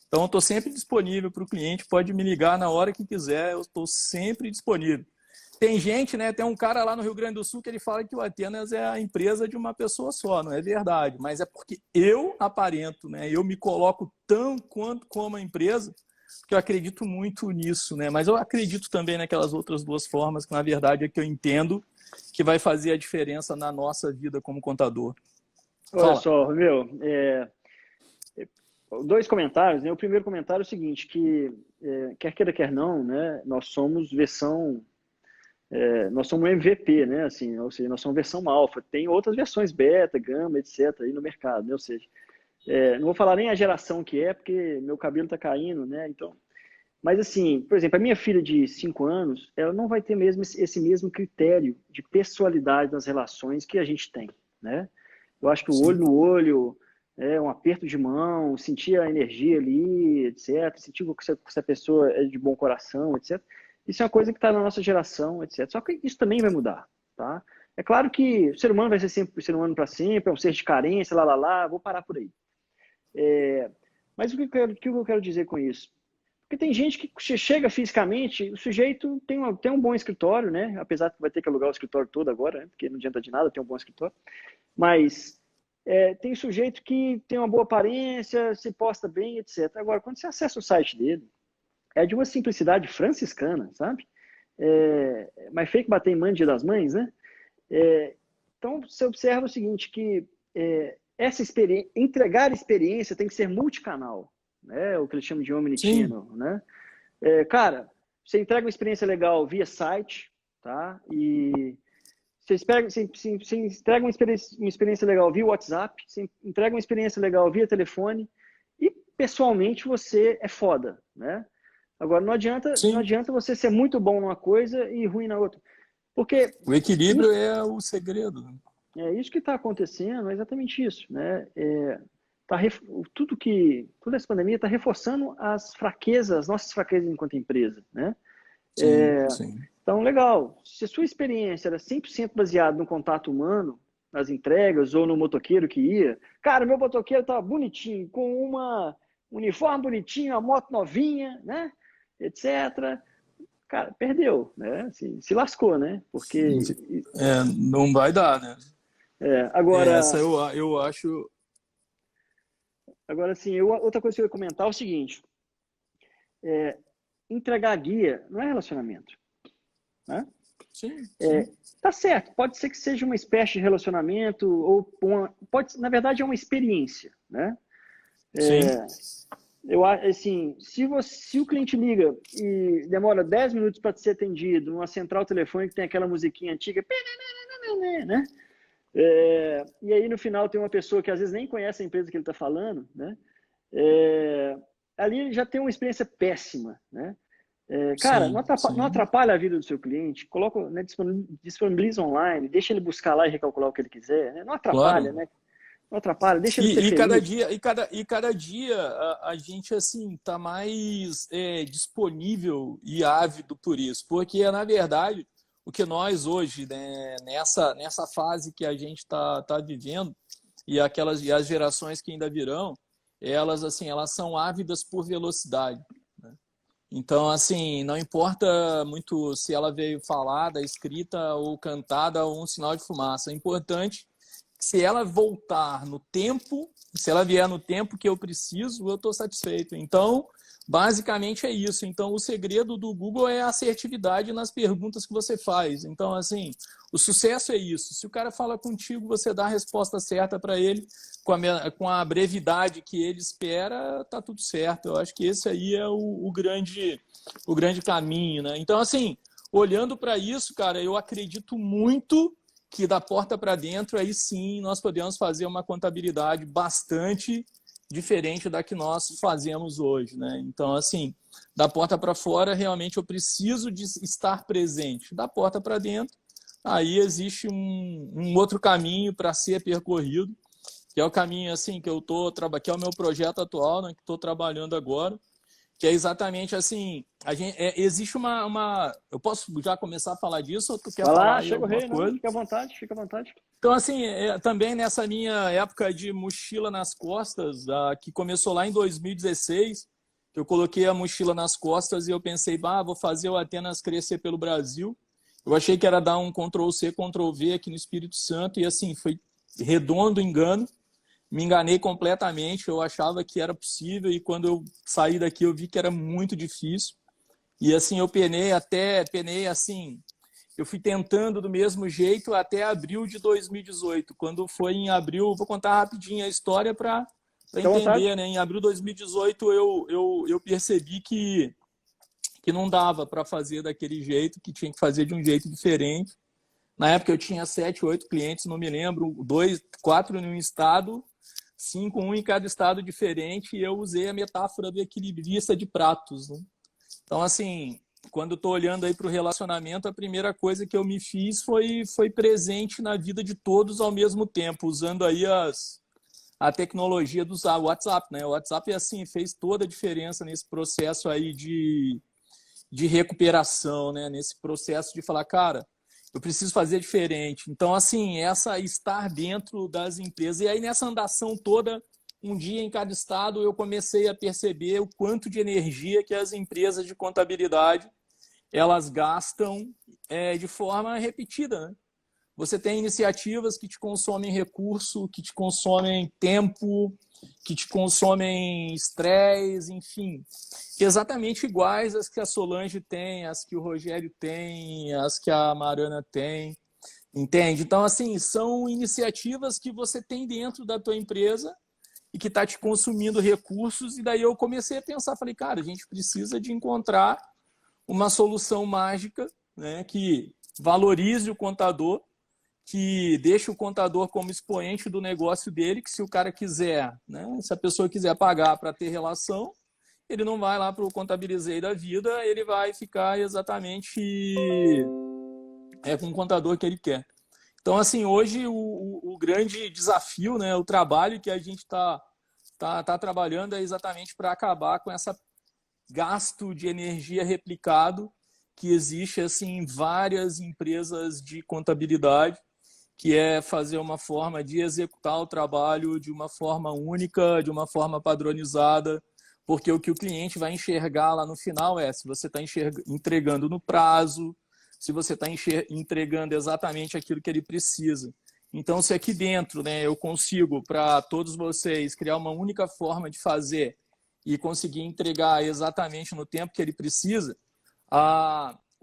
Então, eu estou sempre disponível para o cliente, pode me ligar na hora que quiser, eu estou sempre disponível. Tem gente, né? Tem um cara lá no Rio Grande do Sul que ele fala que o Atenas é a empresa de uma pessoa só, não é verdade, mas é porque eu aparento, né? Eu me coloco tão quanto como a empresa, que eu acredito muito nisso, né? Mas eu acredito também naquelas outras 2 formas, que na verdade é que eu entendo que vai fazer a diferença na nossa vida como contador. Olha só, meu, 2 comentários, né? O primeiro comentário é o seguinte, que quer queira, quer não, né? Nós somos um MVP, né? Assim, ou seja, nós somos versão alfa. Tem outras versões beta, gama, etc. aí no mercado, né? Ou seja, não vou falar nem a geração que é, porque meu cabelo está caindo, né? Então, mas assim, por exemplo, a minha filha de 5 anos, ela não vai ter mesmo esse mesmo critério de pessoalidade nas relações que a gente tem, né? Eu acho que o olho no olho, um aperto de mão, sentir a energia ali, etc. Sentir que essa pessoa é de bom coração, etc. Isso é uma coisa que está na nossa geração, etc. Só que isso também vai mudar, tá? É claro que o ser humano vai ser sempre o ser humano para sempre, é um ser de carência, vou parar por aí. Mas o que eu quero dizer com isso? Porque tem gente que chega fisicamente, o sujeito tem um bom escritório, né? Apesar de vai ter que alugar o escritório todo agora, né? Porque não adianta de nada ter um bom escritório. Mas tem sujeito que tem uma boa aparência, se posta bem, etc. Agora, quando você acessa o site dele, é de uma simplicidade franciscana, sabe? Mas feio que bater em mãe, Dia das Mães, né? Então, você observa o seguinte, que essa entregar experiência tem que ser multicanal, né? O que eles chamam de omnichannel, né? Cara, você entrega uma experiência legal via site, tá? E você entrega uma experiência legal via WhatsApp, você entrega uma experiência legal via telefone e, pessoalmente, você é foda, né? Agora, não adianta você ser muito bom numa coisa e ruim na outra. Porque o equilíbrio é o segredo. É isso que está acontecendo, é exatamente isso, né? Toda essa pandemia está reforçando as nossas fraquezas enquanto empresa, né? Sim. Então, legal. Se a sua experiência era 100% baseada no contato humano, nas entregas ou no motoqueiro que ia, cara, meu motoqueiro estava bonitinho, com um uniforme bonitinho, uma moto novinha, né? Etc. Cara, perdeu, né? Assim, se lascou, né? Porque não vai dar, né? Agora, essa eu acho. Agora, assim, outra coisa que eu ia comentar é o seguinte: entregar guia não é relacionamento, né? Sim. Tá certo, pode ser que seja uma espécie de relacionamento, ou na verdade é uma experiência, né? Eu assim, se o cliente liga e demora 10 minutos para ser atendido numa central telefônica que tem aquela musiquinha antiga, né? E aí no final tem uma pessoa que às vezes nem conhece a empresa que ele está falando, né? Ali ele já tem uma experiência péssima, né? Cara, não atrapalha a vida do seu cliente, coloca, né, disponibiliza online, deixa ele buscar lá e recalcular o que ele quiser, né? Não atrapalha, né? Não atrapalha, deixa ele ser feliz. Cada dia a gente assim tá mais disponível e ávido por isso, porque na verdade o que nós hoje, né, nessa fase que a gente está vivendo e as gerações que ainda virão, elas são ávidas por velocidade, né? Então, assim, não importa muito se ela veio falada, escrita ou cantada ou um sinal de fumaça. É importante se ela voltar no tempo, se ela vier no tempo que eu preciso, eu estou satisfeito. Então, basicamente é isso. Então, o segredo do Google é a assertividade nas perguntas que você faz. Então, assim, o sucesso é isso. Se o cara fala contigo, você dá a resposta certa para ele com a brevidade que ele espera, tá tudo certo. Eu acho que esse aí é o grande caminho, né? Então, assim, olhando para isso, cara, eu acredito muito que da porta para dentro, aí sim, nós podemos fazer uma contabilidade bastante diferente da que nós fazemos hoje, né? Então, assim, da porta para fora, realmente eu preciso de estar presente. Da porta para dentro, aí existe um outro caminho para ser percorrido, que é o caminho, assim, que eu tô que é o meu projeto atual, né, que estou trabalhando agora, que é exatamente assim, existe eu posso já começar a falar disso ou tu quer Vai falar lá, aí chega o alguma rei, não, coisa? fica à vontade, fica à vontade. Então, assim, também nessa minha época de mochila nas costas, que começou lá em 2016, que eu coloquei a mochila nas costas e eu pensei, vou fazer o Atenas crescer pelo Brasil. Eu achei que era dar um Ctrl+C, Ctrl+V aqui no Espírito Santo e, assim, foi redondo engano. Me enganei completamente, eu achava que era possível e quando eu saí daqui eu vi que era muito difícil. E assim, eu penei assim, eu fui tentando do mesmo jeito até abril de 2018. Quando foi em abril, vou contar rapidinho a história para Fica à vontade. entender, né? Em abril de 2018 eu percebi que não dava para fazer daquele jeito, que tinha que fazer de um jeito diferente. Na época eu tinha 7, 8 clientes, não me lembro, 2, 4 em um estado, 5, um em cada estado diferente, e eu usei a metáfora do equilibrista de pratos, né? Então, assim, quando eu estou olhando aí para o relacionamento, a primeira coisa que eu me fiz foi presente na vida de todos ao mesmo tempo, usando aí a tecnologia do WhatsApp, né? O WhatsApp, assim, fez toda a diferença nesse processo aí de recuperação, né? Nesse processo de falar, cara, eu preciso fazer diferente. Então, assim, essa estar dentro das empresas. E aí, nessa andação toda, um dia em cada estado, eu comecei a perceber o quanto de energia que as empresas de contabilidade elas gastam de forma repetida, né? Você tem iniciativas que te consomem recurso, que te consomem tempo, que te consomem estresse, enfim, exatamente iguais às que a Solange tem, às que o Rogério tem, às que a Mariana tem, entende? Então, assim, são iniciativas que você tem dentro da tua empresa e que está te consumindo recursos, e daí eu comecei a pensar, falei, cara, a gente precisa de encontrar uma solução mágica, né, que valorize o contador, que deixe o contador como expoente do negócio dele, que se o cara quiser, né, se a pessoa quiser pagar para ter relação, ele não vai lá para o Contabilizei da vida, ele vai ficar exatamente com o contador que ele quer. Então, assim, hoje o grande desafio, né, o trabalho que a gente está trabalhando é exatamente para acabar com essa gasto de energia replicado que existe assim, em várias empresas de contabilidade, que é fazer uma forma de executar o trabalho de uma forma única, de uma forma padronizada, porque o que o cliente vai enxergar lá no final é se você está entregando no prazo, se você está entregando exatamente aquilo que ele precisa. Então, se aqui dentro, né, eu consigo, para todos vocês, criar uma única forma de fazer e conseguir entregar exatamente no tempo que ele precisa,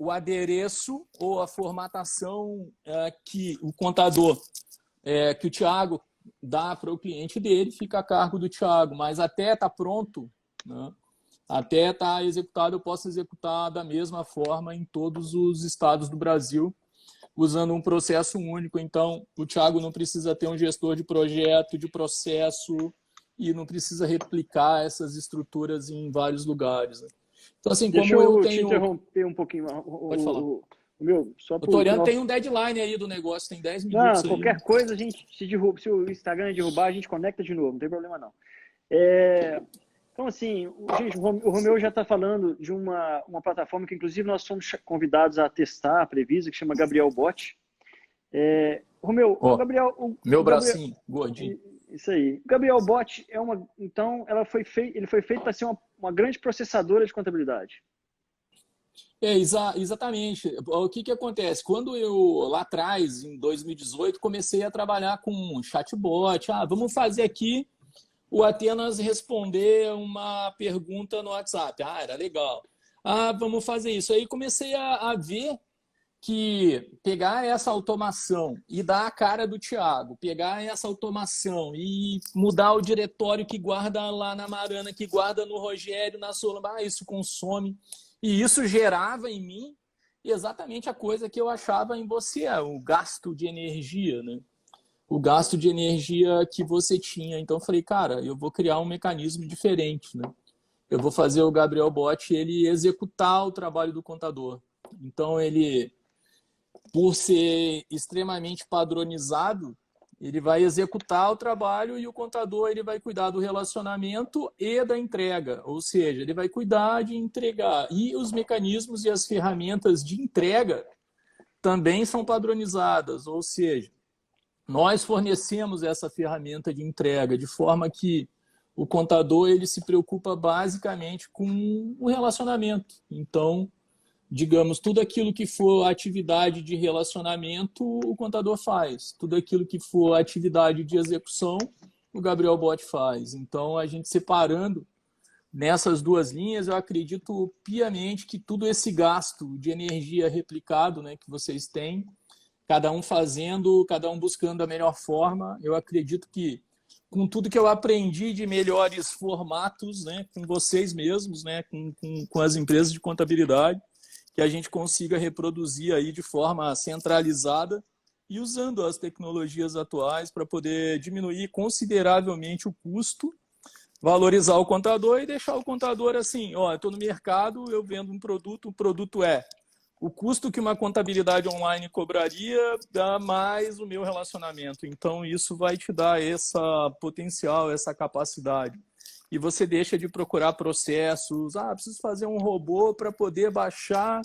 o adereço ou a formatação que o contador, que o Thiago dá para o cliente dele, fica a cargo do Thiago, mas até estar pronto, né? Até estar executado, eu posso executar da mesma forma em todos os estados do Brasil, usando um processo único. Então, o Thiago não precisa ter um gestor de projeto, de processo, e não precisa replicar essas estruturas em vários lugares, né? Então, assim, Deixa como eu eu te tenho... interromper um pouquinho. Pode falar. Meu, só Eu tô por olhando, tem nosso... um deadline aí do negócio, tem 10 Não, minutos aí, né? qualquer coisa a gente se derruba. Se o Instagram derrubar, a gente conecta de novo, não tem problema não. Então, assim, gente, o Romeu já está falando de uma plataforma que, inclusive, nós somos convidados a testar, a Previsa, que chama Gabriel Bot. Romeu, Ó, meu o Gabriel, bracinho, gordinho. isso aí. O Gabriel Bot então, ele foi feito para ser uma grande processadora de contabilidade. Exatamente. O que que acontece? Quando eu, lá atrás, em 2018, comecei a trabalhar com um chatbot, vamos fazer aqui o Atenas responder uma pergunta no WhatsApp. Era legal. Vamos fazer isso. Aí comecei a ver que pegar essa automação e dar a cara do Thiago, pegar essa automação e mudar o diretório que guarda lá na Marana, que guarda no Rogério, na Solamba, isso consome. E isso gerava em mim exatamente a coisa que eu achava em você, o gasto de energia, né? O gasto de energia que você tinha. Então eu falei, cara, eu vou criar um mecanismo diferente, né? Eu vou fazer o Gabriel Bot ele executar o trabalho do contador. Então ele, por ser extremamente padronizado, ele vai executar o trabalho e o contador ele vai cuidar do relacionamento e da entrega, ou seja, ele vai cuidar de entregar. E os mecanismos e as ferramentas de entrega também são padronizadas, ou seja, nós fornecemos essa ferramenta de entrega de forma que o contador ele se preocupa basicamente com o relacionamento. Então, digamos, tudo aquilo que for atividade de relacionamento, o contador faz. Tudo aquilo que for atividade de execução, o Gabriel Bot faz. Então, a gente separando nessas duas linhas, eu acredito piamente que tudo esse gasto de energia replicado, né, que vocês têm, cada um fazendo, cada um buscando a melhor forma, eu acredito que com tudo que eu aprendi de melhores formatos, né, com vocês mesmos, né, com as empresas de contabilidade, que a gente consiga reproduzir aí de forma centralizada e usando as tecnologias atuais para poder diminuir consideravelmente o custo, valorizar o contador e deixar o contador assim, eu estou no mercado, eu vendo um produto, o produto é o custo que uma contabilidade online cobraria dá mais o meu relacionamento. Então, isso vai te dar essa potencial, essa capacidade. E você deixa de procurar processos. Preciso fazer um robô para poder baixar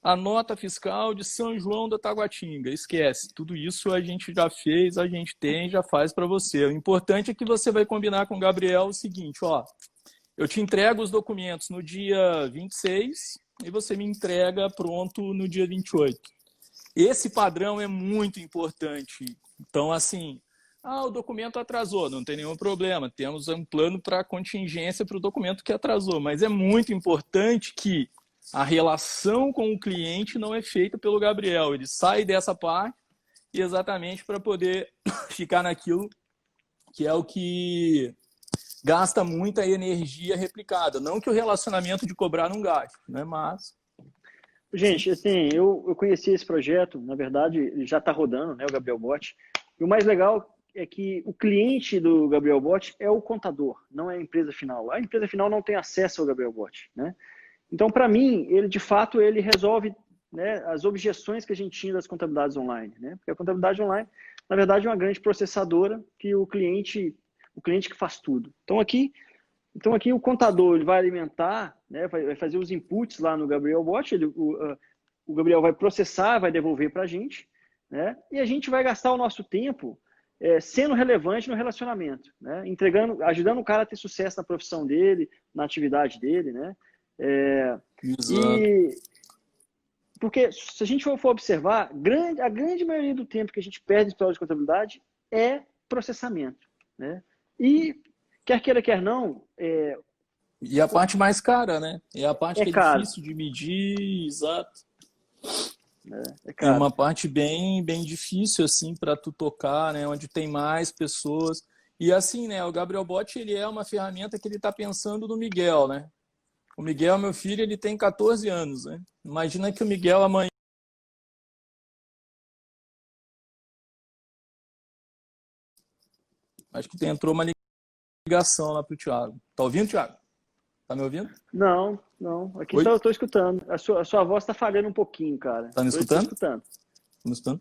a nota fiscal de São João da Taguatinga. Esquece. Tudo isso a gente já fez, a gente tem, já faz para você. O importante é que você vai combinar com o Gabriel o seguinte, eu te entrego os documentos no dia 26 e você me entrega pronto no dia 28. Esse padrão é muito importante. Então, assim, o documento atrasou, não tem nenhum problema. Temos um plano para contingência para o documento que atrasou. Mas é muito importante que a relação com o cliente não é feita pelo Gabriel. Ele sai dessa parte exatamente para poder ficar naquilo que é o que gasta muita energia replicada. Não que o relacionamento de cobrar não gaste, né? Mas... Gente, assim, eu conheci esse projeto, na verdade, ele já está rodando, né, o Gabriel Bot. E o mais legal é que o cliente do Gabriel Bot é o contador, não é a empresa final. A empresa final não tem acesso ao Gabriel Bot, né? Então, para mim, ele de fato ele resolve, né, as objeções que a gente tinha das contabilidades online, né? Porque a contabilidade online, na verdade, é uma grande processadora que o cliente que faz tudo. Então aqui o contador ele vai alimentar, né, vai fazer os inputs lá no Gabriel Bot, o Gabriel vai processar, vai devolver para a gente, né? E a gente vai gastar o nosso tempo sendo relevante no relacionamento, né? Entregando, ajudando o cara a ter sucesso na profissão dele, na atividade dele, né? Exato. E porque se a gente for observar, a grande maioria do tempo que a gente perde em prova de contabilidade é processamento, né? E quer queira, quer não, E a parte mais cara, né? É a parte é que é caro, difícil de medir, exato. né? É É caro. uma parte bem, bem difícil, assim, para tu tocar, né? Onde tem mais pessoas. E assim, né? O Gabriel Bot, ele é uma ferramenta que ele está pensando no Miguel, né? O Miguel, meu filho, ele tem 14 anos, né? Imagina que o Miguel amanhã... Acho que entrou uma ligação lá pro Thiago. Tá ouvindo, Thiago? Tá me ouvindo? Não, não. Aqui Oi? estou escutando. A sua voz está falhando um pouquinho, cara. Tá me Estou escutando? escutando. Tá me escutando?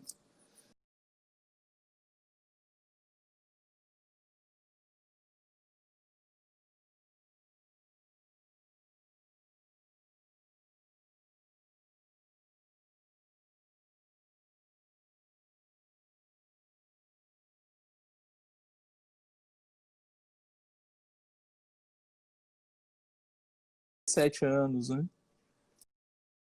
Sete anos, né?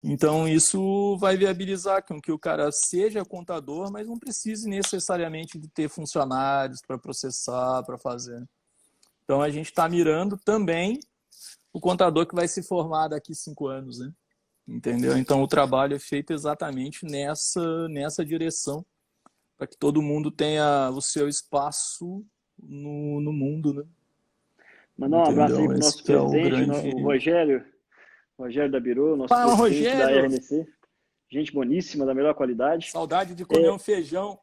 Então, isso vai viabilizar com que o cara seja contador, mas não precise necessariamente de ter funcionários para processar, para fazer. Então, a gente está mirando também o contador que vai se formar daqui 5 anos, né? Entendeu? Então, o trabalho é feito exatamente nessa direção, para que todo mundo tenha o seu espaço no mundo, né? Mandar um abraço aí Entendeu? para o Esse nosso que é o presidente, grande... o Rogério Dabiru, nosso Fala, presidente da Rogério! RNC. Gente boníssima, da melhor qualidade. Saudade de comer um feijão.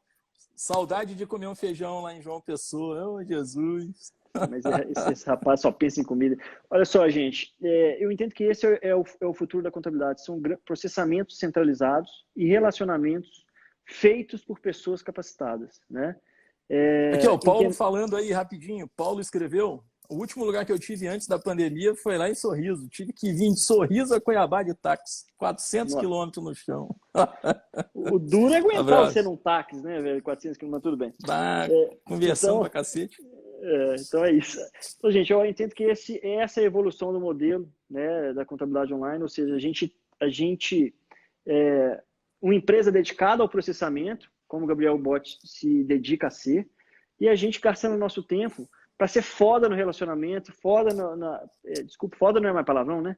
Saudade de comer um feijão lá em João Pessoa. Oh, Jesus! Mas esse rapaz só pensa em comida. Olha só, gente, eu entendo que esse é o futuro da contabilidade. São processamentos centralizados e relacionamentos feitos por pessoas capacitadas, né? Aqui, ó, o Paulo falando aí rapidinho. Paulo escreveu: o último lugar que eu tive antes da pandemia foi lá em Sorriso. Tive que vir de Sorriso a Cuiabá de táxi. 400 quilômetros no chão. O duro é aguentar Abraço. você num táxi, né, velho? 400 quilômetros, tudo bem. Conversando então, pra cacete. Então é isso. Então, gente, eu entendo que essa é a evolução do modelo, né, da contabilidade online, ou seja, uma empresa dedicada ao processamento, como o Gabriel Bott se dedica a ser, e a gente gastando o nosso tempo para ser foda no relacionamento, foda desculpa, foda não é mais palavrão, né?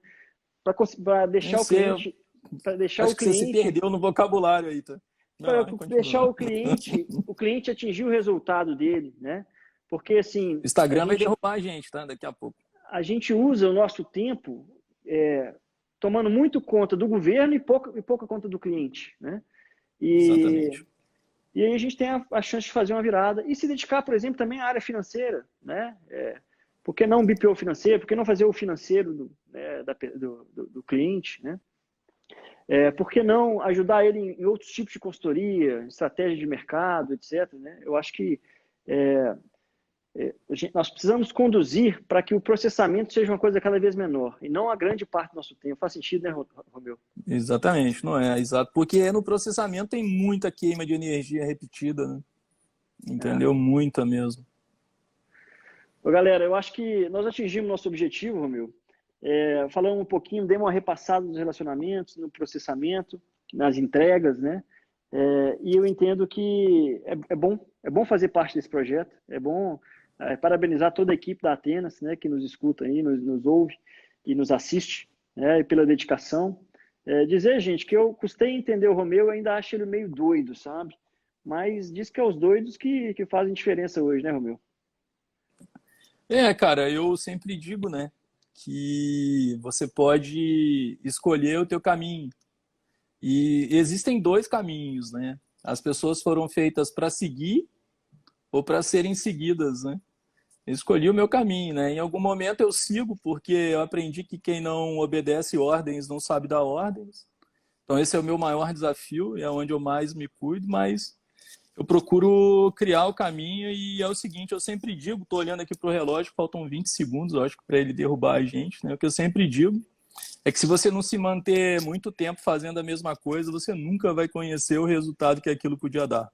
Para deixar o cliente... Para deixar Acho o que cliente... você se perdeu no vocabulário aí, tá? Para deixar o cliente atingir o resultado dele, né? Porque, assim... O Instagram vai derrubar a gente, tá? Daqui a pouco. A gente usa o nosso tempo tomando muito conta do governo e pouca conta do cliente, né? Exatamente. E aí a gente tem a chance de fazer uma virada e se dedicar, por exemplo, também à área financeira, né? Por que não BPO financeiro? Por que não fazer o financeiro do cliente, né? Por que não ajudar ele em outros tipos de consultoria, estratégia de mercado, etc., né? Eu acho que nós precisamos conduzir para que o processamento seja uma coisa cada vez menor e não a grande parte do nosso tempo. Faz sentido, né, Romeu? Exatamente, não é? Exato. Porque no processamento tem muita queima de energia repetida, né? Entendeu? Muita mesmo. Galera, eu acho que nós atingimos nosso objetivo, Romeu. Falando um pouquinho, demos uma repassada nos relacionamentos, no processamento, nas entregas, né? E eu entendo que é bom fazer parte desse projeto, é bom parabenizar toda a equipe da Atenas, né, que nos escuta aí, nos ouve e nos assiste, né, pela dedicação. Dizer, gente, que eu custei entender o Romeu, eu ainda acho ele meio doido, sabe? Mas diz que é os doidos que fazem diferença hoje, né, Romeu? Cara, eu sempre digo, né, que você pode escolher o teu caminho. E existem 2 caminhos, né? As pessoas foram feitas para seguir ou para serem seguidas, né? Eu escolhi o meu caminho, né? Em algum momento eu sigo, porque eu aprendi que quem não obedece ordens não sabe dar ordens. Então esse é o meu maior desafio, é onde eu mais me cuido, mas eu procuro criar o caminho e é o seguinte, eu sempre digo, estou olhando aqui para o relógio, faltam 20 segundos, eu acho, para ele derrubar a gente, né? O que eu sempre digo é que se você não se manter muito tempo fazendo a mesma coisa, você nunca vai conhecer o resultado que aquilo podia dar.